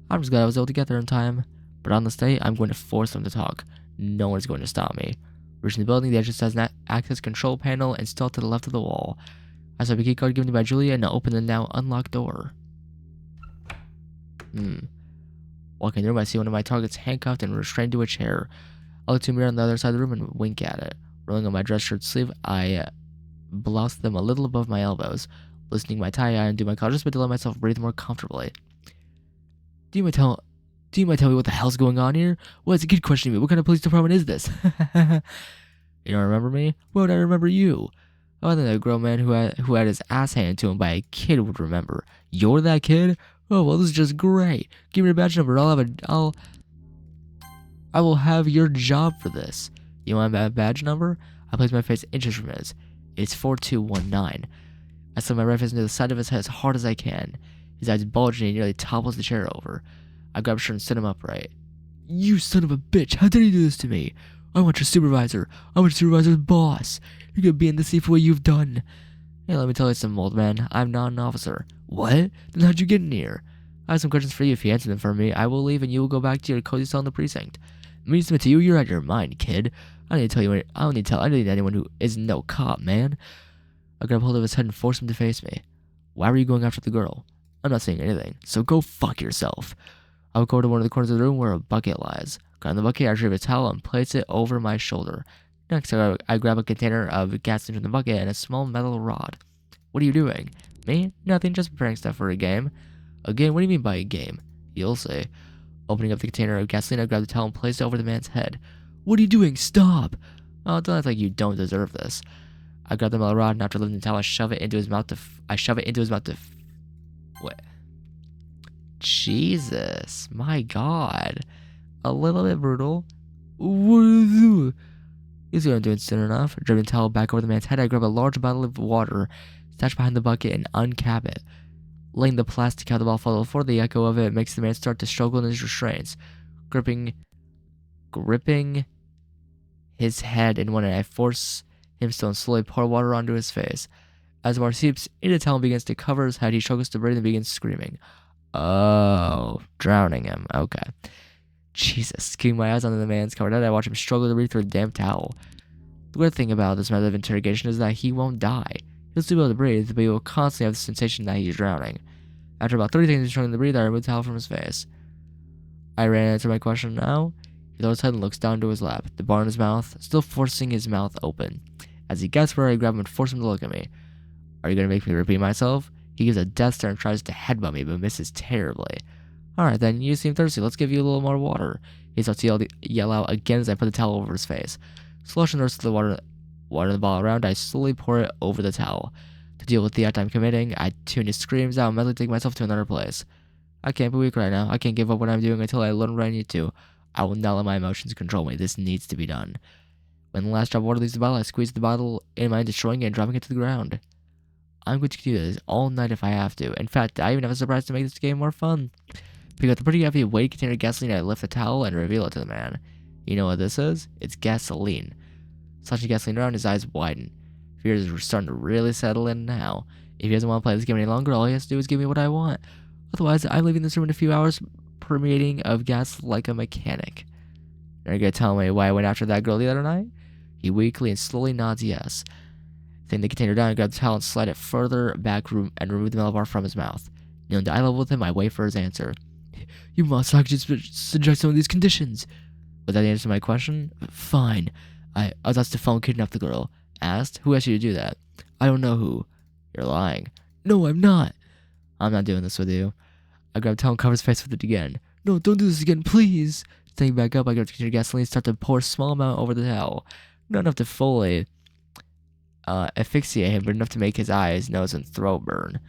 A: I'm just glad I was able to get there in time. But on this day, I'm going to force them to talk. No one's going to stop me. Reaching the building, the entrance has an access control panel installed to the left of the wall. I saw a key card given to me by Julia and opened the now unlocked door. Walking in the room, I see one of my targets handcuffed and restrained to a chair. I look to a mirror on the other side of the room and wink at it. Rolling on my dress shirt sleeve, I blouse them a little above my elbows, loosening my tie and do my collar just to let myself breathe more comfortably. Do you mind telling me what the hell's going on here? Well, it's a kid questioning me. What kind of police department is this? You don't remember me? Why would I remember you? Other than a grown man who had his ass handed to him by a kid would remember. You're that kid? Oh, well, this is just great. Give me your badge number. I will have your job for this. You want my badge number? I place my face inches from his. It's 4219. I slip my right fist into the side of his head as hard as I can. His eyes bulge and he nearly topples the chair over. I grab his shirt and sit him upright. You son of a bitch, how dare you do this to me? I want your supervisor. I want your supervisor's boss. You're gonna be in the seat for what you've done. Hey, let me tell you something, old man. I'm not an officer. What? Then how'd you get in here? I have some questions for you. If you answer them for me, I will leave and you will go back to your cozy cell in the precinct. Me to submit to you, you're out of your mind, kid. I don't need to tell anyone who isn't no cop, man. I grab hold of his head and force him to face me. Why were you going after the girl? I'm not saying anything, so go fuck yourself. I will go to one of the corners of the room where a bucket lies. Grab the bucket, I retrieve a towel and place it over my shoulder. Next, I grab a container of gasoline from the bucket and a small metal rod. What are you doing? Me? Nothing, just preparing stuff for a game. A game? What do you mean by a game? You'll see. Opening up the container of gasoline, I grab the towel and place it over the man's head. What are you doing? Stop! Oh, don't act like you don't deserve this. I grab the metal rod and after lifting the towel, I shove it into his mouth What? Jesus. My God. A little bit brutal. What are you doing? You see what I'm doing soon enough. Driving the towel back over the man's head, I grab a large bottle of water, stash behind the bucket, and uncap it. Laying the plastic out the bottle fall before the echo of it makes the man start to struggle in his restraints. Gripping his head in one hand, I force him still and slowly pour water onto his face. As the water seeps into the towel and begins to cover his head, he struggles to breathe and begins screaming. Oh, drowning him. Okay. Jesus. Keeping my eyes on the man's covered head, I watch him struggle to breathe through a damp towel. The weird thing about this method of interrogation is that he won't die. He'll still be able to breathe, but he will constantly have the sensation that he's drowning. After about 30 seconds of struggling to breathe, I remove the towel from his face. I ran answer my question now. He lowers his head and looks down to his lap, the bar in his mouth, still forcing his mouth open. As he gets where I grab him and force him to look at me. Are you going to make me repeat myself? He gives a death stare and tries to headbutt me, but misses terribly. Alright then, you seem thirsty. Let's give you a little more water. He starts to yell out again as I put the towel over his face. Sloshing the rest of the water in the bottle around, I slowly pour it over the towel. To deal with the act I'm committing, I tune his screams out and mentally take myself to another place. I can't be weak right now. I can't give up what I'm doing until I learn what I need to. I will not let my emotions control me. This needs to be done. When the last drop of water leaves the bottle, I squeeze the bottle in my hand, destroying it and dropping it to the ground. I'm going to do this all night if I have to. In fact, I even have a surprise to make this game more fun. Pick up the pretty heavy weight container of gasoline, I lift the towel and reveal it to the man. You know what this is? It's gasoline. Slashing gasoline around, his eyes widen. Fears are starting to really settle in now. If he doesn't want to play this game any longer, all he has to do is give me what I want. Otherwise, I'm leaving this room in a few hours, permeating of gas like a mechanic. Are you gonna tell me why I went after that girl the other night? He weakly and slowly nods yes. Taking the container down, I grab the towel and slide it further back and remove the metal bar from his mouth. Kneeling to eye level with him, I wait for his answer. You must actually subject some of these conditions. Was that the answer to my question? Fine. I was asked to phone kidnap the girl. Asked? Who asked you to do that? I don't know who. You're lying. No, I'm not. I'm not doing this with you. I grab the towel and cover his face with it again. No, don't do this again, please. Standing back up, I grab the container of gasoline and start to pour a small amount over the towel. Not enough to fully asphyxiate him, but enough to make his eyes, nose, and throat burn.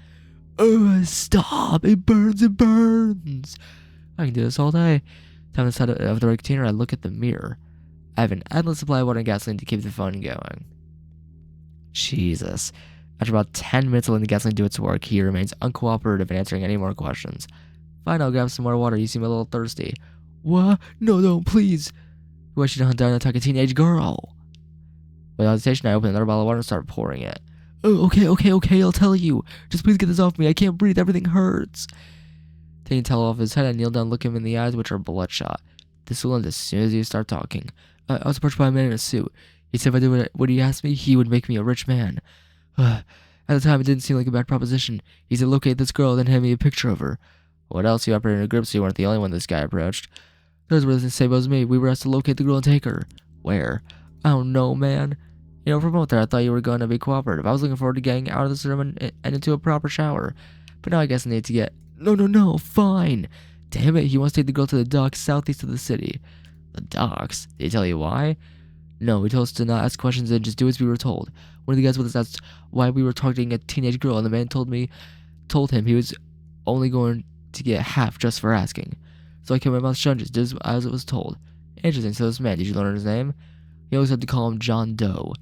A: Stop! It burns, it burns! I can do this all day. Time inside of the container, I look at the mirror. I have an endless supply of water and gasoline to keep the phone going. Jesus. After about 10 minutes of letting the gasoline do its work, he remains uncooperative in answering any more questions. Fine, I'll grab some more water. You seem a little thirsty. What? No, don't, please. Who I should hunt down and attack a teenage girl? Without hesitation, I open another bottle of water and start pouring it. Oh, okay, I'll tell you. Just please get this off me. I can't breathe. Everything hurts. Taking the towel off his head, I kneel down and look him in the eyes, which are bloodshot. This will end as soon as you start talking. I was approached by a man in a suit. He said if I did what he asked me, he would make me a rich man. At the time, it didn't seem like a bad proposition. He said, locate this girl, then hand me a picture of her. What else? You operated in a group, so you weren't the only one this guy approached. Those were the same as me. We were asked to locate the girl and take her. Where? I don't know, man. You know, from out there, I thought you were going to be cooperative. I was looking forward to getting out of this room and into a proper shower. But now I guess I need to get... No, fine. Damn it, he wants to take the girl to the docks southeast of the city. The docks? Did he tell you why? No, he told us to not ask questions and just do as we were told. One of the guys with us asked why we were targeting a teenage girl, and the man told him he was only going to get half just for asking. So I kept my mouth shut and just did as it was told. Interesting, so this man, did you learn his name? He always had to call him John Doe.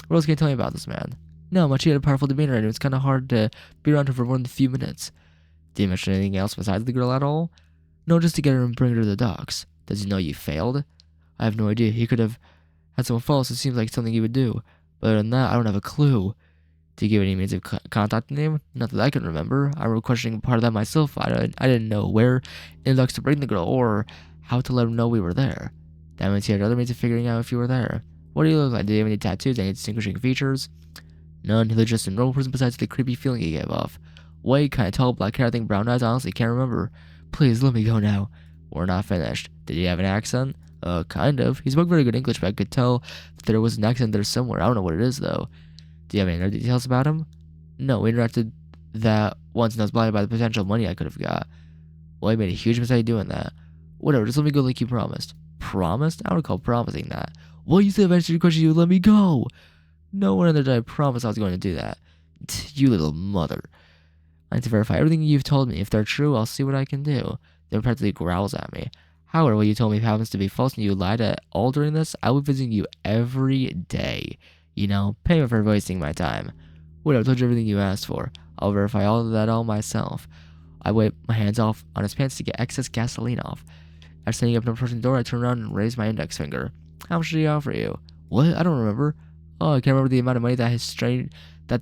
A: What else can you tell me about this man? No much, he had a powerful demeanor and it was kind of hard to be around him for more than a few minutes. Did he mention anything else besides the girl at all? No, just to get her and bring her to the docks. Does he know you failed? I have no idea. He could have had someone follow us. It seems like something he would do. But other than that, I don't have a clue. Did you give any means of contacting him? Not that I can remember. I remember questioning part of that myself. I didn't know where in the docks to bring the girl or how to let him know we were there. That means he had other means of figuring out if you were there. What do you look like? Do you have any tattoos? Any distinguishing features? None. He looked just a normal person besides the creepy feeling he gave off. White, kind of tall, black hair, I think brown eyes. I honestly can't remember. Please, let me go now. We're not finished. Did he have an accent? Kind of. He spoke very good English, but I could tell that there was an accent there somewhere. I don't know what it is, though. Do you have any other details about him? No, we interacted that once and I was blinded by the potential money I could have got. Well, I made a huge mistake doing that. Whatever, just let me go like you promised. Promised? I don't call promising that. Well, you said if I answered your question, you would let me go. No one other did I promise I was going to do that. You little mother. I need to verify everything you've told me. If they're true, I'll see what I can do. Then practically growls at me. However, what you told me happens to be false and you lied at all during this, I will be visiting you every day. You know, payment for wasting my time. Whatever, I told you everything you asked for. I'll verify all of that all myself. I wipe my hands off on his pants to get excess gasoline off. After standing up and approaching the door, I turn around and raise my index finger. How much did he offer you? What? I don't remember. Oh, I can't remember the amount of money that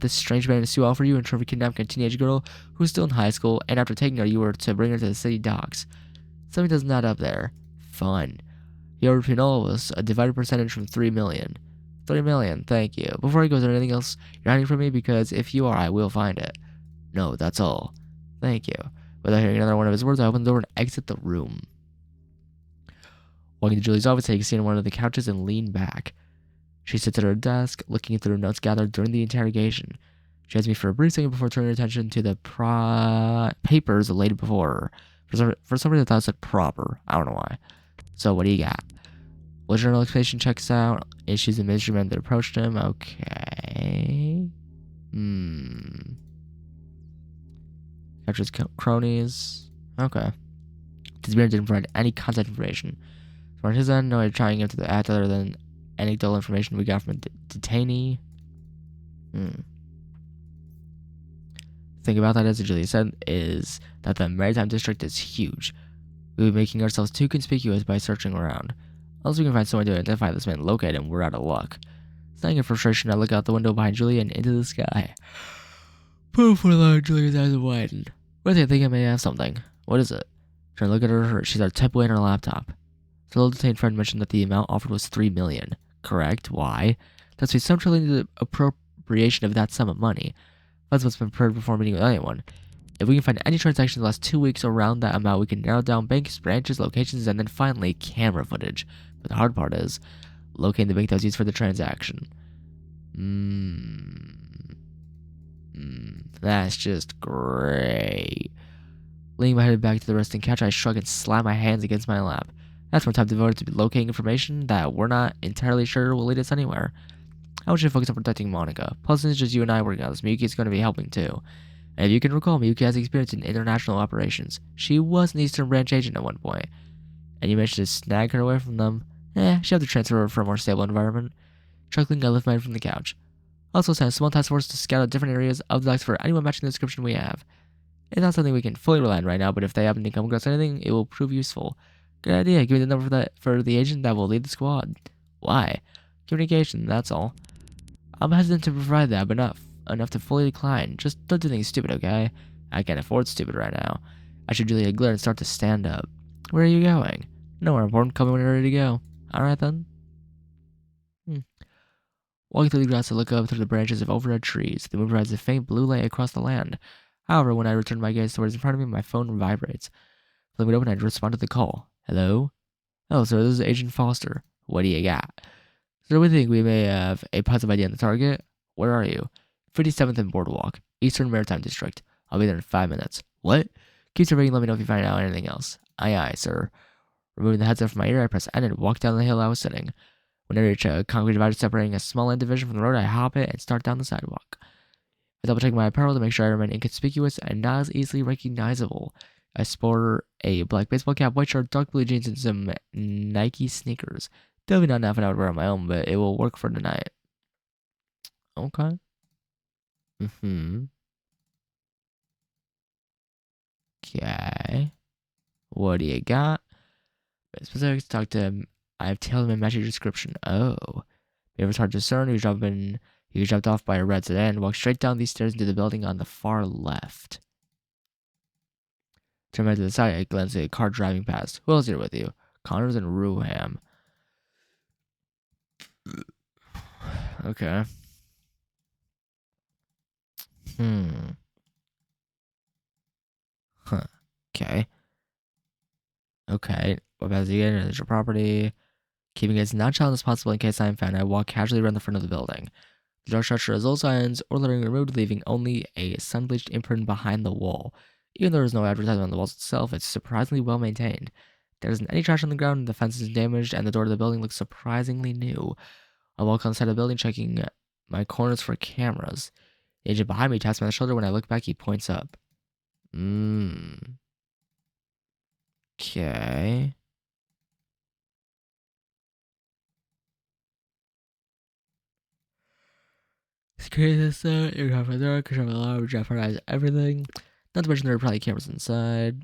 A: this strange man in a suit offered you in return for kidnapping a teenage girl who was still in high school, and after taking her, you were to bring her to the city docks. Something doesn't add up there. Fun. He offered between all of us a divided percentage from 3 million. 3 million, thank you. Before I go, is there anything else you're hiding from me? Because if you are, I will find it. No, that's all. Thank you. Without hearing another one of his words, I open the door and exit the room. Walking to Julie's office, I take a seat on one of the couches and lean back. She sits at her desk, looking through notes gathered during the interrogation. She has me for a brief second before turning her attention to the papers laid before her. For some reason, I thought it said proper. I don't know why. So, what do you got? Well, journal explanation checks out. Issues and mystery men that approached him. Okay. Captures cronies. Okay. This man didn't provide any contact information. From his end, no trying him to the act other than anecdotal information we got from a detainee. Thing about that, as Julie said, is that the Maritime District is huge. We'll be making ourselves too conspicuous by searching around. Unless we can find someone to identify this man and locate him, we're out of luck. Sighing in frustration, I look out the window behind Julie and into the sky. Before long, Julie's eyes widened. What do you think I may have something? What is it? Trying to look at her, she's our type away on her laptop. The little detained friend mentioned that the amount offered was 3 million. Correct? Why? That's be some trillion the appropriation of that sum of money. That's what's been prepared before meeting with anyone. If we can find any transactions in the last 2 weeks around that amount, we can narrow down banks, branches, locations, and then finally camera footage. But the hard part is locating the bank that was used for the transaction. That's just great. Leaning my head back to the resting couch, I shrug and slam my hands against my lap. That's more time devoted to locating information that we're not entirely sure will lead us anywhere. I want you to focus on protecting Monika. Plus, since it's just you and I working on this, Miyuki's going to be helping too. And if you can recall, Miyuki has experience in international operations. She was an Eastern Branch agent at one point, and you managed to snag her away from them. She had to transfer her for a more stable environment. Chuckling, I lift mine from the couch. Also sent a small task force to scout out different areas of the docks for anyone matching the description we have. It's not something we can fully rely on right now, but if they happen to come across anything, it will prove useful. Good idea. Give me the number for the agent that will lead the squad. Why? Communication, that's all. I'm hesitant to provide that, but not enough to fully decline. Just don't do things stupid, okay? I can't afford stupid right now. I should really glare and start to stand up. Where are you going? Nowhere important. Call me when you're ready to go. Alright then. Walking through the grass, I look up through the branches of overhead trees. The moon provides a faint blue light across the land. However, when I return my gaze towards in front of me, my phone vibrates. Flipping it open, I respond to the call. Hello? Oh, sir, this is Agent Foster. What do you got? Sir, we think we may have a positive idea on the target. Where are you? 57th and Boardwalk, Eastern Maritime District. I'll be there in 5 minutes. What? Keep surveying, let me know if you find out anything else. Aye, aye, sir. Removing the headset from my ear, I press N and walk down the hill I was sitting. When I reach a concrete divider separating a small end division from the road, I hop it and start down the sidewalk. I double check my apparel to make sure I remain inconspicuous and not as easily recognizable. I sport a black baseball cap, white shirt, dark blue jeans, and some Nike sneakers. Definitely not an outfit I would wear on my own, but it will work for tonight. Okay. Okay. What do you got? Specifics, talk to him. I have tailored my matching description. Oh. If it's hard to discern, he jumped off by a red sedan and walked straight down these stairs into the building on the far left. Turn back to the side, I glance at a car driving past. Who else here with you? Connors and Ruham. Okay. Huh. Okay. Okay. What about the again? There's your property. Keeping it as nonchalant as possible in case I am found, I walk casually around the front of the building. The dark structure has old signs or lettering removed, leaving only a sun-bleached imprint behind the wall. Even though there is no advertisement on the walls itself, it's surprisingly well maintained. There isn't any trash on the ground, the fence isn't damaged, and the door to the building looks surprisingly new. I walk on the side of the building, checking my corners for cameras. The agent behind me taps me on the shoulder. When I look back, he points up. Okay. Security system, aircraft from there, control alarm, jeopardize everything. Not to mention there are probably cameras inside.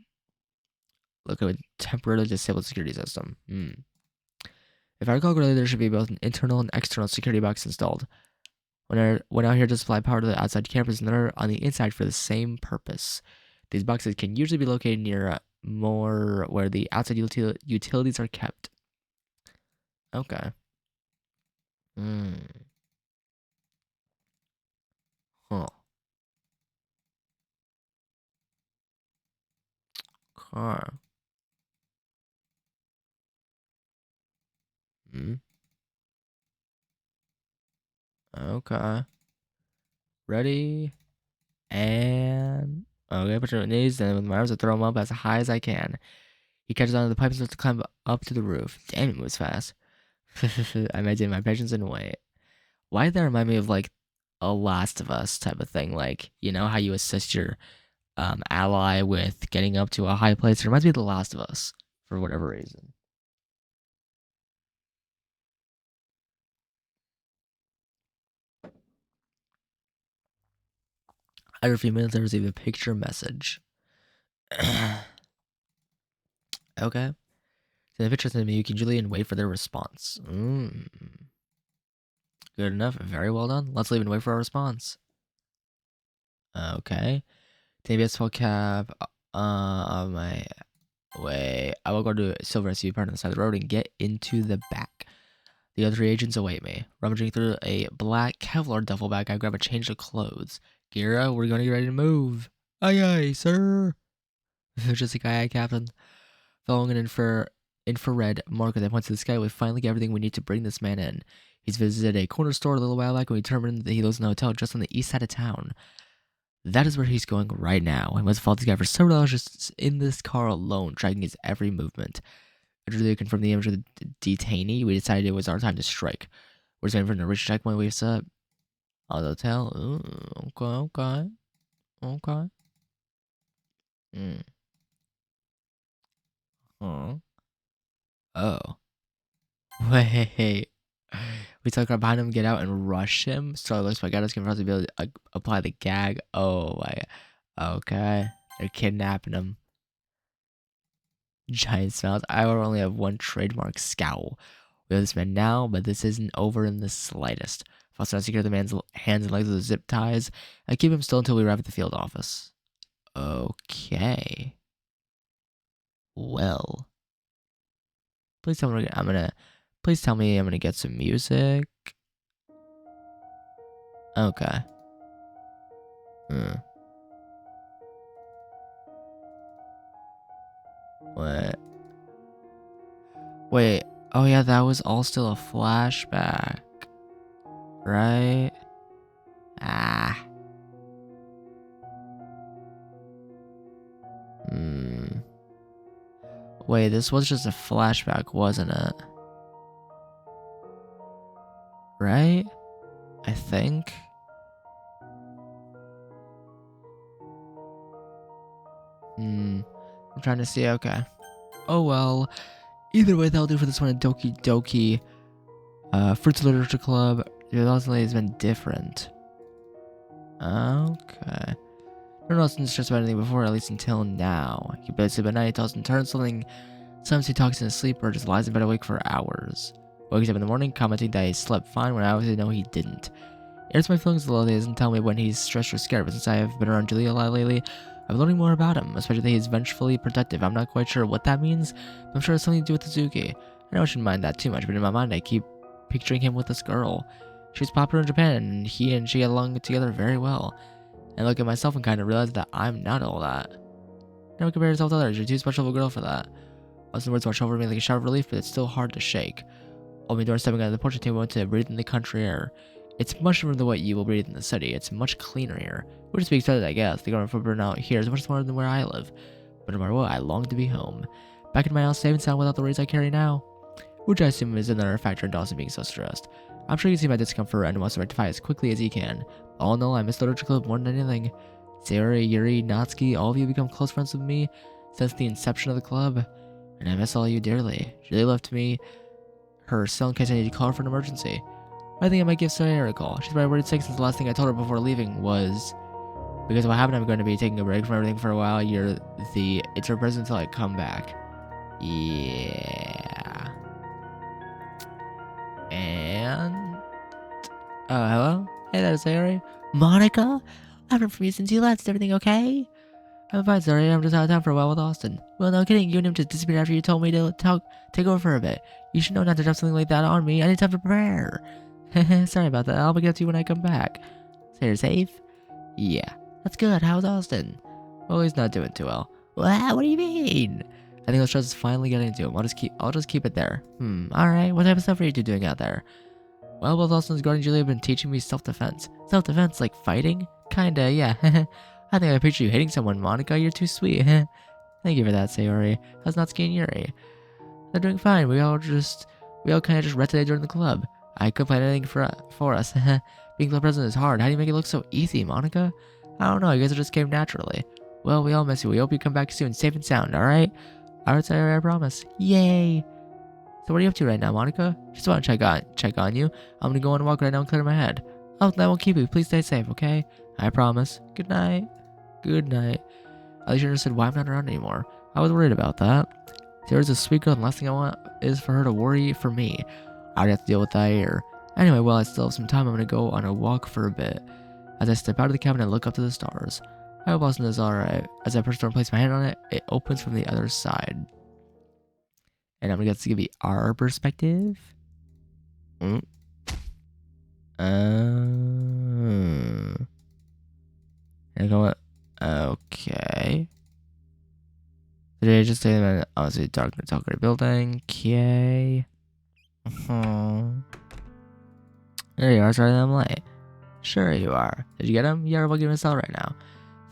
A: Look at a temporarily disabled security system. If I recall correctly, there should be both an internal and external security box installed. When out here to supply power to the outside cameras and they're on the inside for the same purpose. These boxes can usually be located near more where the outside utilities are kept. Okay. Huh. Car. Okay. Ready? And okay, put your knees, and with my arms, I throw him up as high as I can. He catches onto the pipe and starts to climb up to the roof. Damn, it moves fast. I maintain my patience and wait. Why did that remind me of like a Last of Us type of thing? Like, you know how you assist your ally with getting up to a high place? It reminds me of The Last of Us for whatever reason. After a few minutes, I receive a picture message. Okay. Send the picture to me. You can Julie and wait for their response. Good enough. Very well done. Let's leave and wait for our response. Okay. TBS full cab on my way. I will go to Silver SUV part on the side of the road and get into the back. The other three agents await me. Rummaging through a black Kevlar duffel bag, I grab a change of clothes. Gear up, we're going to get ready to move. Aye, aye, sir. Just like aye, Captain. Following an infrared marker that points to the sky, we finally get everything we need to bring this man in. He's visited a corner store a little while back and we determined that he lives in a hotel just on the east side of town. That is where he's going right now. I must follow this guy for several hours just in this car alone, tracking his every movement. After they confirmed the image of the detainee, we decided it was our time to strike. We're just waiting for him to reach the checkpoint we set. Oh, the hotel? Ooh, okay. Okay. Hmm. Huh. Oh. Wait. We talk about behind him, get out, and rush him. So it looks like Gatos can possibly be able to apply the gag. Oh my. Okay. They're kidnapping him. Giant smiles. I will only have one trademark scowl. We have this man now, but this isn't over in the slightest. Foster secure the man's hands and legs with the zip ties. I keep him still until we arrive at the field office. Okay. Well. Please tell me Please tell me I'm gonna get some music. Okay. Hmm. What? Wait. Oh yeah, that was all still a flashback, right? Ah. Hmm. Wait, this was just a flashback, wasn't it? Right? I think. I'm trying to see. Okay. Oh well. Either way, that'll do for this one at Doki Doki Fruits Literature Club. The last lately has been different. Okay. I don't know since stressed about anything before, at least until now. He beds sleep at night, tosses and turns something. Sometimes he talks in his sleep or just lies in bed awake for hours. Wakes up in the morning, commenting that he slept fine when I obviously know he didn't. It hurts my feelings a little. He doesn't tell me when he's stressed or scared, but since I have been around Julia a lot lately, I'm learning more about him, especially that he's vengefully protective. I'm not quite sure what that means, but I'm sure it's something to do with Natsuki. I know I shouldn't mind that too much, but in my mind I keep picturing him with this girl. She's popular in Japan, and he and she get along together very well. And look at myself and kind of realize that I'm not all that. Never compare yourself to others. You're too special of a girl for that. Austin's words wash over me like a shower of relief, but it's still hard to shake. Opening door, stepping out of the porch table to breathe in the country air. It's much different than what you will breathe in the city. It's much cleaner here. Which is to be expected, I guess. The government footprint out here is much smaller than where I live. But no matter what, I long to be home. Back in my house, safe and sound without the worries I carry now. Which I assume is another factor in Dawson being so stressed. I'm sure you can see my discomfort and wants to rectify as quickly as he can. All in all, I miss the Literature Club more than anything. Sayori, Yuri, Natsuki, all of you become close friends with me since the inception of the club. And I miss all of you dearly. Julie left me her cell in case I need to call her for an emergency. I think I might give Sayori a call. She's probably worried sick since the last thing I told her before leaving was because of what happened. I'm going to be taking a break from everything for a while. You're the interim president until I come back. Yeah. And hello? Hey there, Sayori. Monika? I've heard from you since you left. Is everything okay? I'm fine, sorry. I'm just out of town for a while with Austin. Well, no kidding. You and him just disappeared after you told me to take over for a bit. You should know not to drop something like that on me. I need time to prepare. Sorry about that. I'll get to you when I come back. So you're safe? Yeah. That's good. How's Austin? Well, he's not doing too well. What do you mean? I think the stress is finally getting to him. I'll just keep it there. Alright. What type of stuff are you two doing out there? Well, both Austin's guardian Julie have been teaching me self-defense. Self-defense? Like fighting? Kinda, yeah. I think I picture you hitting someone, Monika. You're too sweet. Thank you for that, Sayori. How's Natsuki and Yuri? They're doing fine. We all kind of just read today during the club. I couldn't find anything for us. Being club president is hard. How do you make it look so easy, Monika? I don't know. I guess it just came naturally. Well, we all miss you. We hope you come back soon, safe and sound. All right? All right, Sayori. I promise. Yay! So what are you up to right now, Monika? Just want to check on you. I'm gonna go on a walk right now and clear my head. Oh, that won't keep you. Please stay safe, okay? I promise. Good night. Good night. At least you understood why I'm not around anymore. I was worried about that. Sarah's a sweet girl, and the last thing I want is for her to worry for me. I already have to deal with that here. Anyway, while I still have some time, I'm gonna go on a walk for a bit. As I step out of the cabin and look up to the stars. I hope Austin is alright. As I push the door and place my hand on it, it opens from the other side. And I'm gonna get to give you our perspective. And go. Okay. Today, just say that obviously dark gray building. Okay. There you are. Sorry that I'm late. Sure you are. Did you get him? Yeah, we'll give him a cell right now.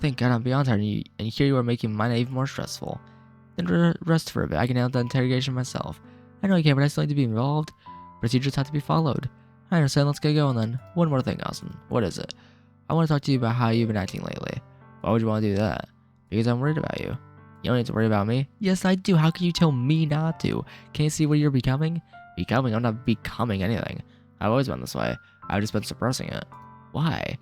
A: Thank God I'm beyond tired, and here you are making mine even more stressful. Then rest for a bit. I can handle the interrogation myself. I know you can, but I still need to be involved. Procedures have to be followed. I understand. Let's get going then. One more thing, Austin. What is it? I want to talk to you about how you've been acting lately. Why would you want to do that? Because I'm worried about you. You don't need to worry about me. Yes, I do. How can you tell me not to? Can you see what you're becoming? Becoming? I'm not becoming anything. I've always been this way. I've just been suppressing it. Why?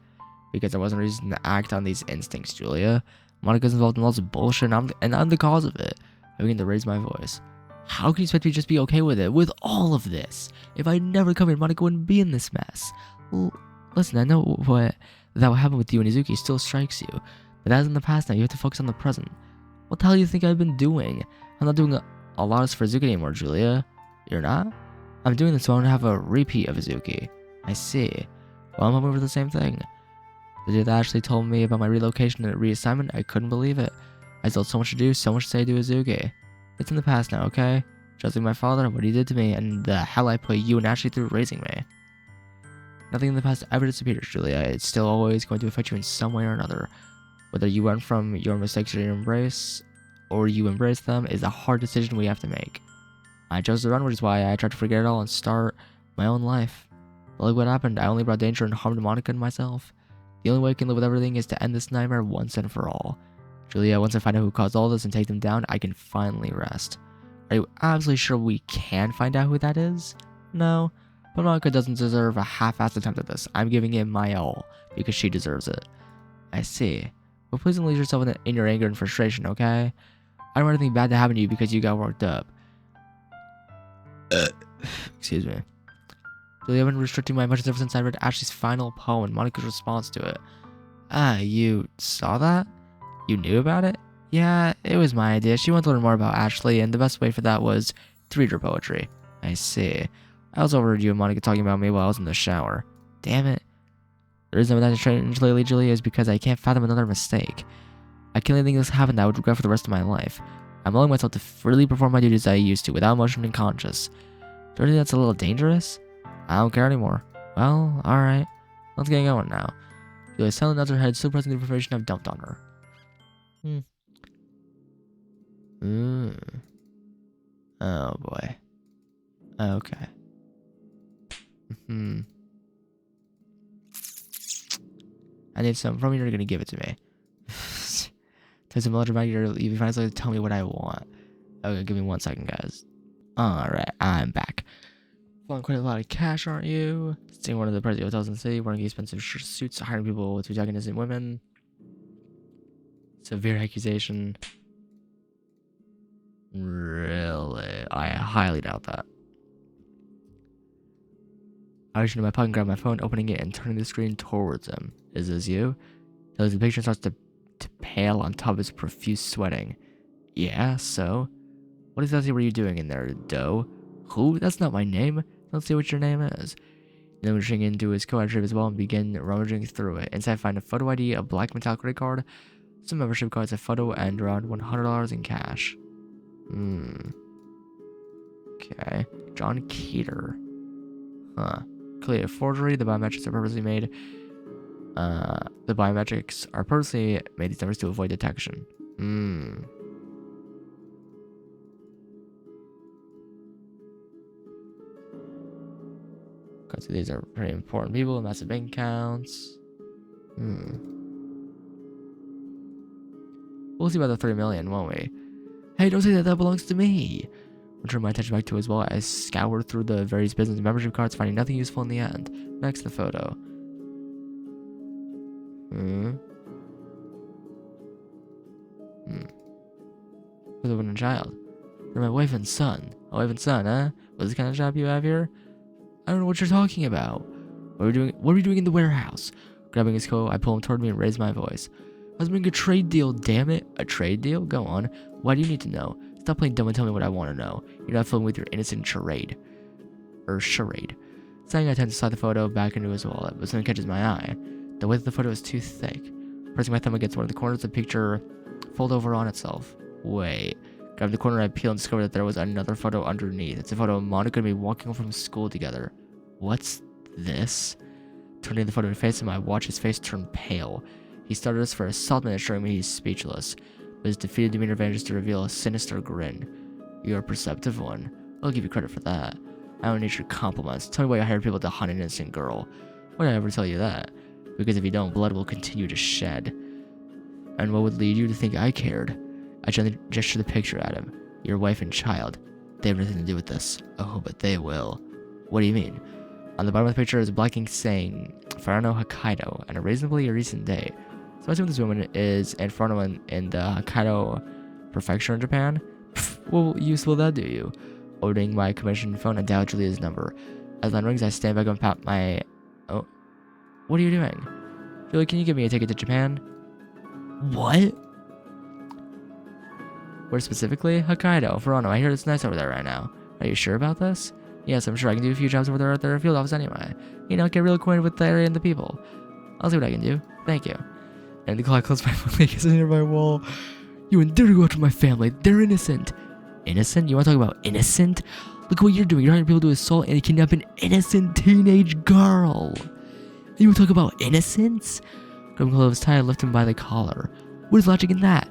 A: Because there wasn't a reason to act on these instincts, Julia. Monika's involved in lots of bullshit, and I'm the cause of it. I begin to raise my voice. How can you expect me to just be okay with it, with all of this? If I'd never come here, Monika wouldn't be in this mess. Well, listen, I know what happened with you and Izuki still strikes you, but that's in the past now. You have to focus on the present. What the hell do you think I've been doing? I'm not doing a lot for Izuki anymore, Julia. You're not? I'm doing this so I don't have a repeat of Izuki. I see. Well, I'm hoping for the same thing. The day that Ashley told me about my relocation and reassignment, I couldn't believe it. I still had so much to do, so much to say to Izuki. It's in the past now, okay? Just like my father, what he did to me, and the hell I put you and Ashley through raising me. Nothing in the past ever disappears, Julia. It's still always going to affect you in some way or another. Whether you run from your mistakes or you embrace them is a hard decision we have to make. I chose to run, which is why I tried to forget it all and start my own life. But look what happened. I only brought danger and harm to Monika and myself. The only way I can live with everything is to end this nightmare once and for all. Julia, once I find out who caused all this and take them down, I can finally rest. Are you absolutely sure we can find out who that is? No, but Monika doesn't deserve a half-assed attempt at this. I'm giving it my all, because she deserves it. I see. But please don't lose yourself in your anger and frustration, okay? I don't want anything bad to happen to you because you got worked up. Excuse me. Julia, I've been restricting my emotions ever since I read Ashley's final poem and Monika's response to it. You saw that? You knew about it? Yeah, it was my idea. She wanted to learn more about Ashley, and the best way for that was to read her poetry. I see. I also overheard you and Monika talking about me while I was in the shower. Damn it. The reason I'm that strange lately, Julia, is because I can't fathom another mistake. I can't let anything else happen that I would regret for the rest of my life. I'm allowing myself to freely perform my duties as I used to, without emotion and conscious. Do you think that's a little dangerous? I don't care anymore. Well, alright. Let's get going now. Julia silently nods her head, still pressing the information I've dumped on her. Oh boy. Okay. I need some from you. You're gonna give it to me. Take some electric you finally tell me what I want. Okay, give me 1 second, guys. Alright, I'm back. Flowing quite a lot of cash, aren't you? Staying one of the pricey hotels in the city, wearing expensive suits, hiring people with protagonists and women. Severe accusation. Really? I highly doubt that. I reached into my pocket and grabbed my phone, opening it and turning the screen towards him. Is this you? The picture starts to pale on top of his profuse sweating. Yeah, so? What exactly were you doing in there, Doe? Who? That's not my name. Let's see what your name is. Then reaching into his coat, I retrieve his wallet and begin rummaging through it. Inside, I find a photo ID, a black metallic credit card, some membership cards, a photo, and around $100 in cash. Okay. John Keeter. Huh. Clearly a forgery. The biometrics are purposely made. These numbers to avoid detection. Okay, so these are pretty important people. Massive bank accounts. We'll see about the 3 million, won't we? Hey, don't say that. That belongs to me. I'll turn my attention back to his wallet. I scoured through the various business and membership cards, finding nothing useful in the end. Next, the photo. With a woman and child. They're my wife and son. A wife and son, huh? What's this kind of job you have here? I don't know what you're talking about. What are we doing in the warehouse? Grabbing his coat, I pull him toward me and raise my voice. I was making a trade deal, damn it. A trade deal? Go on. Why do you need to know? Stop playing dumb and tell me what I want to know. You're not fooling with your innocent charade. Saying, I tend to slide the photo back into his wallet, but something catches my eye. The width of the photo is too thick. Pressing my thumb against one of the corners, the picture fold over on itself. Wait. Grabbing the corner, I peel and discover that there was another photo underneath. It's a photo of Monika and me walking home from school together. What's this? Turning the photo to face him, I watch his face turn pale. He started us for a solid minute, showing me he's speechless, but his defeated demeanor vanishes to reveal a sinister grin. You're a perceptive one. I'll give you credit for that. I don't need your compliments. Tell me why you hired people to hunt an innocent girl. Why did I ever tell you that? Because if you don't, blood will continue to shed. And what would lead you to think I cared? I gently gestured the picture at him. Your wife and child. They have nothing to do with this. Oh, but they will. What do you mean? On the bottom of the picture is a black ink saying, Farano Hokkaido, and a reasonably recent day. So I assume this woman is in Farano in the Hokkaido prefecture in Japan. Pfft, what use will that do you? Opening my commission phone, I dial Julia's number. As the line rings, I stand back and pat my... Oh. What are you doing? Julia, can you give me a ticket to Japan? What? Where specifically? Hokkaido, Farano. I hear it's nice over there right now. Are you sure about this? Yes, I'm sure. I can do a few jobs over there at their field office anyway. You know, get real acquainted with the area and the people. I'll see what I can do. Thank you. And the clock closed my phone kissing near my wall. You wouldn't dare to go after my family. They're innocent. Innocent? You want to talk about innocent? Look what you're doing. You're hiring people to assault and kidnap an innocent teenage girl. And you want to talk about innocence? Grabbing hold of his tie, I lift him by the collar. What is logic in that?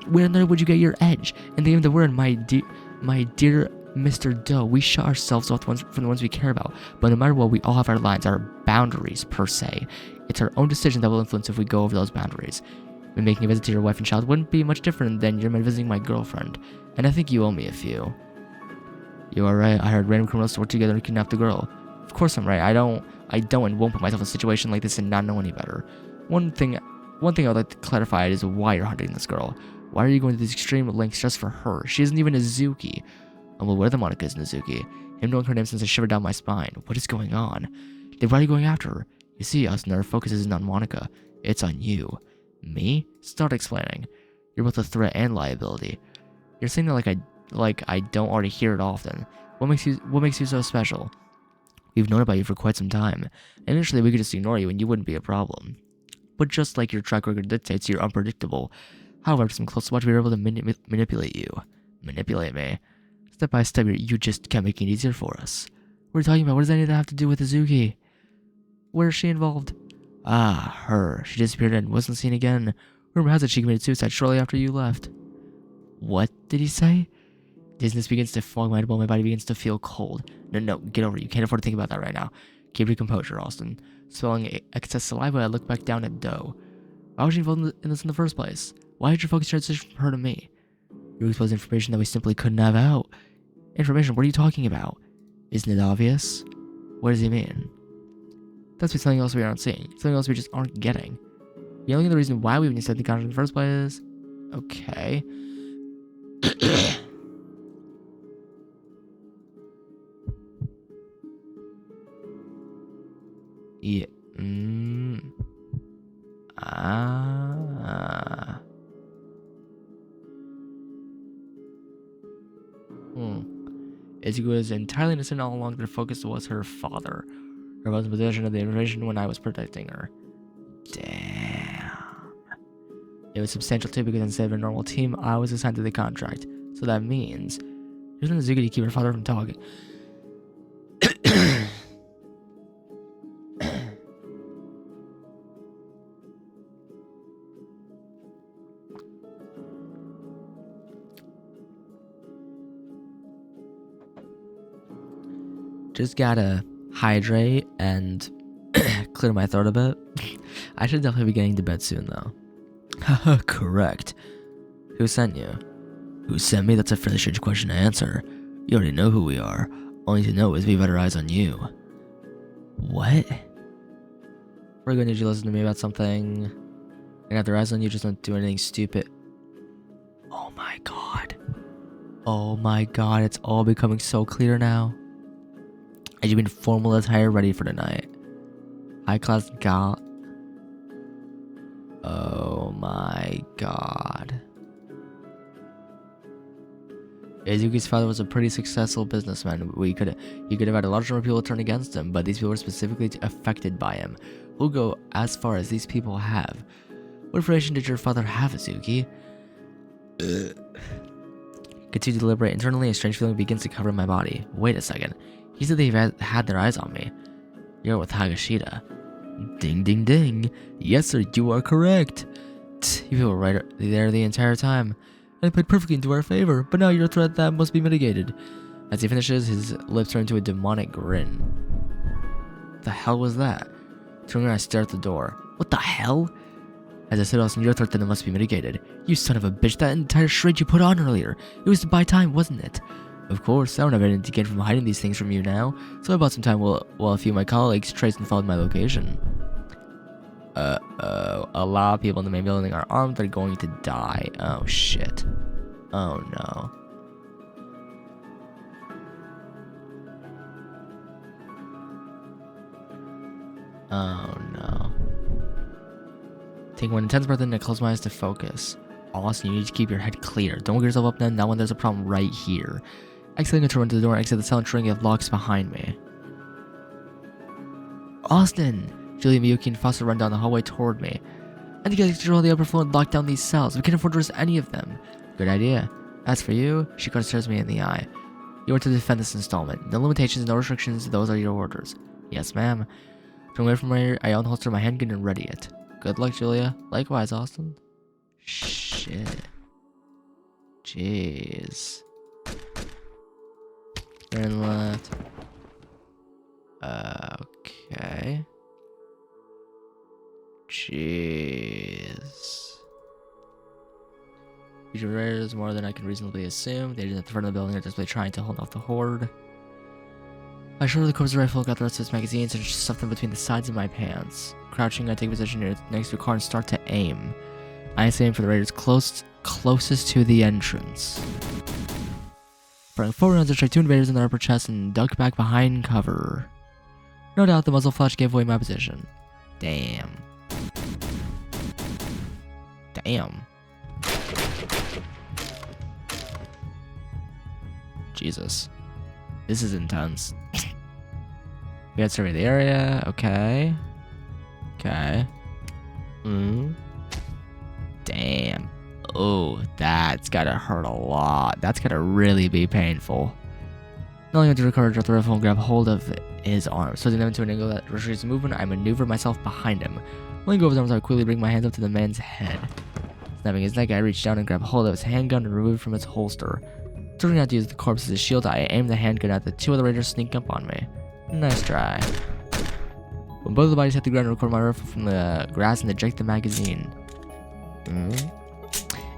A: Where in there would you get your edge? And the end of the word, my dear Mr. Doe, we shut ourselves off from the ones we care about. But no matter what, we all have our lines, our boundaries, per se. It's our own decision that will influence if we go over those boundaries. Me making a visit to your wife and child wouldn't be much different than your man visiting my girlfriend. And I think you owe me a few. You are right. I hired random criminals to work together to kidnap the girl. Of course I'm right. I don't and won't put myself in a situation like this and not know any better. One thing I would like to clarify is why you're hunting this girl. Why are you going to these extreme lengths just for her? She isn't even a Zuki. I'm aware that Monika is Natsuki. Him knowing her name sends a shiver down my spine. What is going on? Then why are you going after her? You see, Austin, our focus isn't on Monika. It's on you. Me? Start explaining. You're both a threat and liability. You're saying that like I don't already hear it often. What makes you so special? We've known about you for quite some time. And initially we could just ignore you and you wouldn't be a problem. But just like your track record dictates, you're unpredictable. However, after some close watch, we were able to manipulate you. Manipulate me? Step by step, you just kept making it easier for us. What are you talking about? What does any of that have to do with Izuki? Where is she involved? Ah, her. She disappeared and wasn't seen again. Rumor has it she committed suicide shortly after you left. What did he say? Dizziness begins to fog my head while my body begins to feel cold. No, get over it. You can't afford to think about that right now. Keep your composure, Austin. Swallowing excess saliva, I look back down at Doe. Why was she involved in this in the first place? Why did your focus transition from her to me? You exposed information that we simply couldn't have out. Information? What are you talking about? Isn't it obvious? What does he mean? That's something else we aren't seeing. Something else we just aren't getting. The only other reason why we even said the contract in the first place is... Okay. Yeah. Izuku was entirely innocent all along. Their focus was her father. Her was in possession of the information when I was protecting her. Damn. It was substantial too because instead of a normal team, I was assigned to the contract. So that means using Izuku to keep her father from talking. Just gotta hydrate and clear my throat a bit. I should definitely be getting to bed soon though. Haha, correct. Who sent you? Who sent me? That's a fairly strange question to answer. You already know who we are. All you need to know is we've had our eyes on you. What? We're going to need you to listen to me about something and have their eyes on you, just don't do anything stupid. Oh my god. Oh my god, it's all becoming so clear now. As you've been formal attire ready for tonight. High class gal. Oh my god. Izuki's father was a pretty successful businessman. He could have had a large number of people turn against him, but these people were specifically affected by him. We'll go as far as these people have. What information did your father have, Izuki? Continue to deliberate internally, a strange feeling begins to cover my body. Wait a second. He said they've had their eyes on me. You're with Hagashida. Ding ding ding. Yes sir, you are correct. You people were right there the entire time. And it played perfectly into our favor, but now you're a threat that must be mitigated. As he finishes, his lips turn into a demonic grin. The hell was that? Turning around, I stare at the door. What the hell? As I said, Austin, your threat then must be mitigated. You son of a bitch, that entire charade you put on earlier. It was to buy time, wasn't it? Of course, I don't have anything to gain from hiding these things from you now, so I bought some time while a few of my colleagues traced and followed my location. A lot of people in the main building are armed, they're going to die. Oh shit. Oh no. Oh no. Take one intense breath in and close my eyes to focus. Austin, you need to keep your head clear. Don't wake yourself up then, not when there's a problem right here. Exiting to run to the door and exit the cell, ensuring you have locks behind me. Austin! Julie, Miyuki, and Foster run down the hallway toward me. And together control the upper floor and lock down these cells. We can't afford to risk any of them. Good idea. As for you, she stares me in the eye. You are to defend this installment. No limitations, no restrictions, those are your orders. Yes, ma'am. Turn away from where I unholster my handgun and ready it. Good luck, Julia. Likewise, Austin. Shit. Jeez. Turn left. Okay. Jeez. Future raiders more than I can reasonably assume. They didn't at the front of the building are just trying to hold off the horde. I shoulder the corpse rifle, got the rest of its magazines, and just stuffed them between the sides of my pants. Crouching, I take position next to a car and start to aim. I aim for the raiders closest to the entrance. Firing 4 rounds, I strike 2 invaders in their upper chest and duck back behind cover. No doubt the muzzle flash gave away my position. Damn. Damn. Jesus. This is intense. We had to survey the area. Okay. Okay. Damn. Oh, that's gotta hurt a lot. That's gotta really be painful. Not only to recover, drop the rifle and grab hold of his arm. Switching them into an angle that restricts movement, I maneuver myself behind him. Letting go of his arms, I quickly bring my hands up to the man's head. Snapping his neck, I reach down and grab hold of his handgun and remove it from its holster. Turning out to use the corpse as a shield, I aim the handgun at the 2 other raiders sneaking up on me. Nice try. When both of the bodies hit the ground, I record my rifle from the grass and eject the magazine.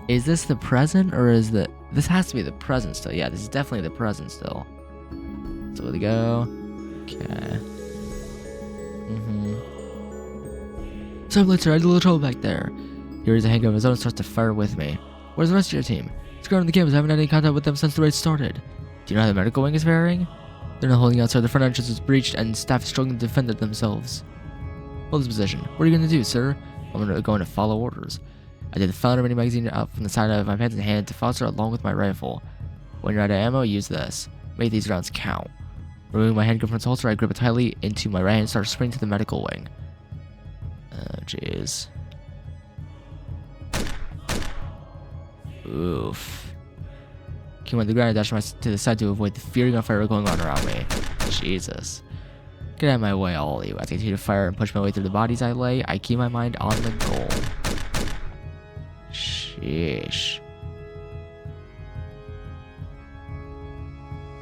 A: Is this the present, or is the... This has to be the present still. Yeah, this is definitely the present still. So where to go? Okay. So later, I had a little trouble back there. Yuri's a handgun of his own and starts to fire with me. Where's the rest of your team? It's ground on the campus. I haven't had any contact with them since the raid started. Do you know how the medical wing is faring? They're not holding outside. The front entrance is breached and staff is struggling to defend it themselves. Hold this position. What are you going to do, sir? I'm going to follow orders. I did the founder mini magazine out from the side of my pants and handed it to Foster along with my rifle. When you're out of ammo, use this. Make these rounds count. Removing my handgun from its holster, I grip it tightly into my right hand and start sprinting to the medical wing. Oh, jeez. Oof. Came on the ground and dashed to the side to avoid the fury of fire going on around me. Jesus. Get out of my way, all of you. As I continue to fire and push my way through the bodies I lay, I keep my mind on the goal. Sheesh.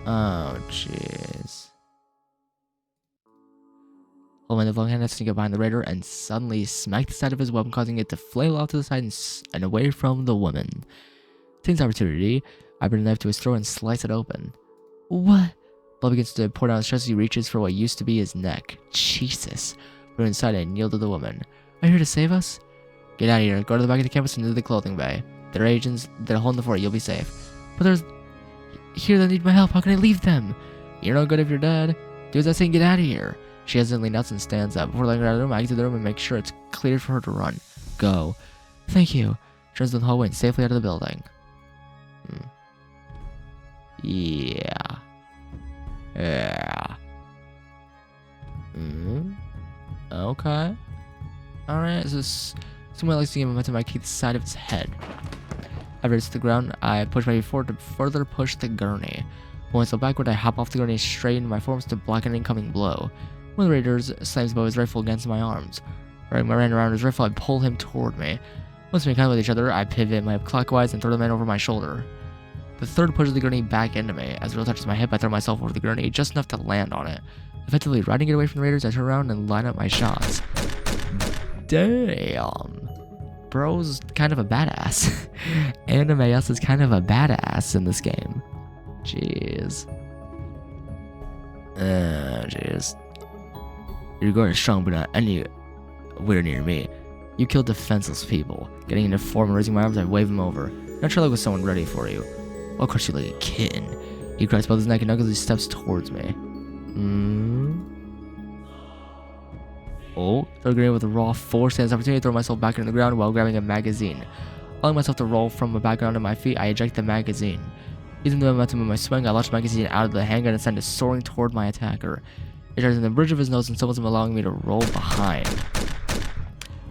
A: Oh, jeez. Holding my long hand, I sneak up behind the raider and suddenly smack the side of his weapon, causing it to flail off to the side and away from the woman. Taking this opportunity, I bring a knife to his throat and slice it open. What? Blood begins to pour down his chest as he reaches for what used to be his neck. Jesus. Put inside and kneel to the woman. Are you here to save us? Get out of here. Go to the back of the campus and into the clothing bay. There are agents that are holding the fort. You'll be safe. But there's... Here that need my help. How can I leave them? You're no good if you're dead. Do as I say and get out of here. She hesitantly nods and stands up. Before letting her out of the room, I exit the room and make sure it's clear for her to run. Go. Thank you. Turns down the hallway and safely out of the building. Yeah. Yeah. Okay. Alright, so someone likes to give momentum. I kick the side of its head. After it's to the ground, I push my way forward to further push the gurney. When I fall backward, I hop off the gurney straight into my forms to block an incoming blow. One of the raiders slams above his rifle against my arms. Wrapping my hand around his rifle, I pull him toward me. Once we contact with each other, I pivot my clockwise and throw the man over my shoulder. The third pushes the gurney back into me. As the wheel touches my hip, I throw myself over the gurney, just enough to land on it. Effectively riding it away from the raiders, I turn around and line up my shots. Damn. bro's kind of a badass. Anime is kind of a badass in this game. Jeez. Jeez. Your guard is strong, but not anywhere near me. You kill defenseless people. Getting into form and raising my arms, I wave him over. Naturally, like with someone ready for you. I'll crush you like a kitten. He cries about his neck and uneasily steps towards me. Oh, throw a grenade with a raw force. Stands opportunity to throw myself back into the ground while grabbing a magazine. Allowing myself to roll from the background to my feet, I eject the magazine. Using the momentum of my swing, I launch the magazine out of the handgun and send it soaring toward my attacker. It charges in the bridge of his nose and stumbles him, allowing me to roll behind.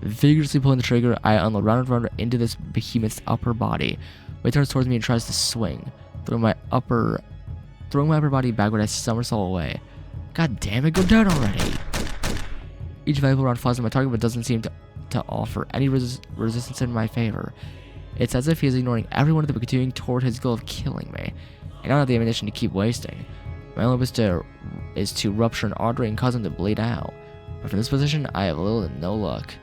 A: Vigorously pulling the trigger, I unload round and round into this behemoth's upper body. He turns towards me and tries to swing. Throwing my upper body backward, I somersault away. God damn it, go down already! Each valuable round flies on my target but doesn't seem to offer any resistance in my favor. It's as if he is ignoring everyone but continuing toward his goal of killing me. I don't have the ammunition to keep wasting. My only hope is to rupture an artery and cause him to bleed out. But from this position, I have little to no luck.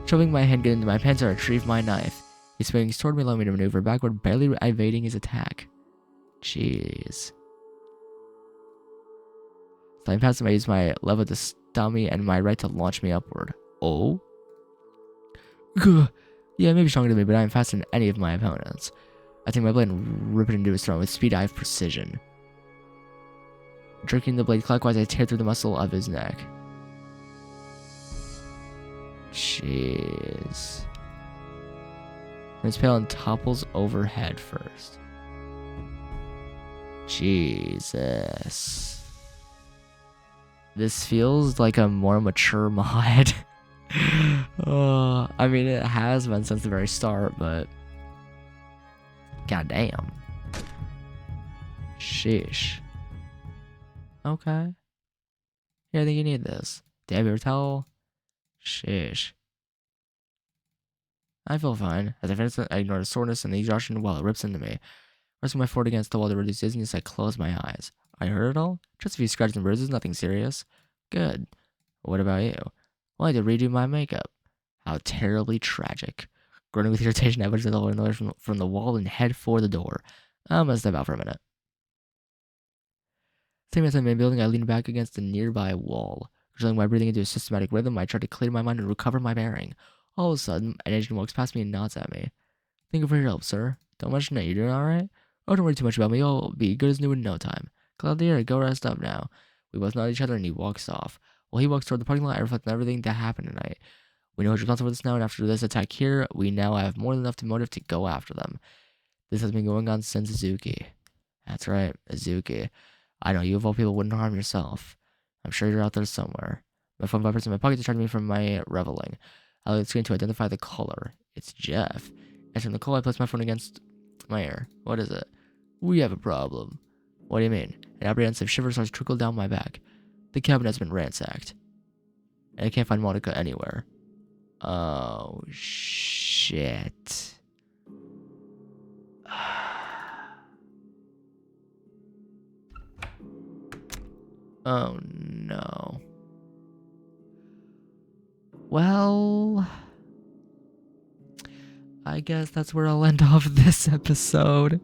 A: Shoving my handgun into my pants, I retrieve my knife. He swings toward me, allowing me to maneuver backward, barely evading his attack. Jeez. Sliding past him, I use my left to stun me and my right to launch me upward. Oh? Gah. Yeah, maybe stronger than me, but I am faster than any of my opponents. I take my blade and rip it into his throat. With speed, I have precision. Jerking the blade clockwise, I tear through the muscle of his neck. Jeez. His pail and topples over head first. Jesus. This feels like a more mature mod. I mean, it has been since the very start, but goddamn. Sheesh. Okay. Yeah, I think you need this. Dab your towel. Sheesh. I feel fine. As I finish, I ignore the soreness and the exhaustion while it rips into me. Resting my foot against the wall to reduce dizziness, I close my eyes. I hurt it all? Just a few scratches and bruises, nothing serious. Good. What about you? Well, I had to redo my makeup. How terribly tragic. Groaning with irritation, I wedged the away from the wall and head for the door. I'm gonna step out for a minute. Same as I'm in building, I lean back against a nearby wall. Controlling my breathing into a systematic rhythm, I try to clear my mind and recover my bearing. All of a sudden, an agent walks past me and nods at me. Thank you for your help, sir. Don't mention it. You doing alright? Oh, don't worry too much about me. I'll be good as new in no time. Claudia, go rest up now. We both nod at each other and he walks off. While he walks toward the parking lot, I reflect on everything that happened tonight. We know who's responsible for this now, and after this attack here, we now have more than enough motive to go after them. This has been going on since Azuki. That's right, Azuki. I know you of all people wouldn't harm yourself. I'm sure you're out there somewhere. My phone vibrates in my pocket distracting me from my reveling. I look at the screen to identify the caller. It's Jeff. Answering the call, I place my phone against my ear. What is it? We have a problem. What do you mean? An apprehensive shiver starts to trickle down my back. The cabin has been ransacked. And I can't find Monika anywhere. Oh, shit. Oh, no. Well, I guess that's where I'll end off this episode.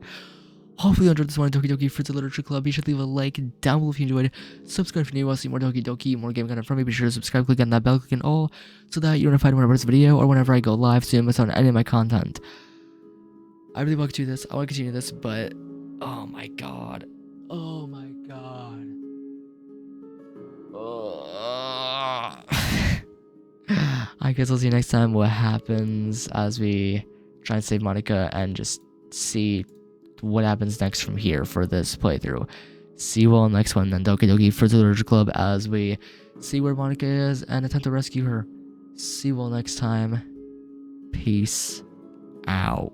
A: Hopefully you enjoyed this one, Doki Doki Fruits Literature Club. Be sure to leave a like down below if you enjoyed. Subscribe if you want to see more Doki Doki, more game content from me. Be sure to subscribe, click on that bell, click on all, so that you're notified whenever it's a video or whenever I go live, so you don't miss out on any of my content. I really want to do this. I want to continue this, but oh my god. Oh my god. I guess I'll see you next time what happens as we try and save Monika and just see what happens next from here for this playthrough. See you all next one then, Doki Doki Fruits Literature Club, as we see where Monika is and attempt to rescue her. See you all next time. Peace out.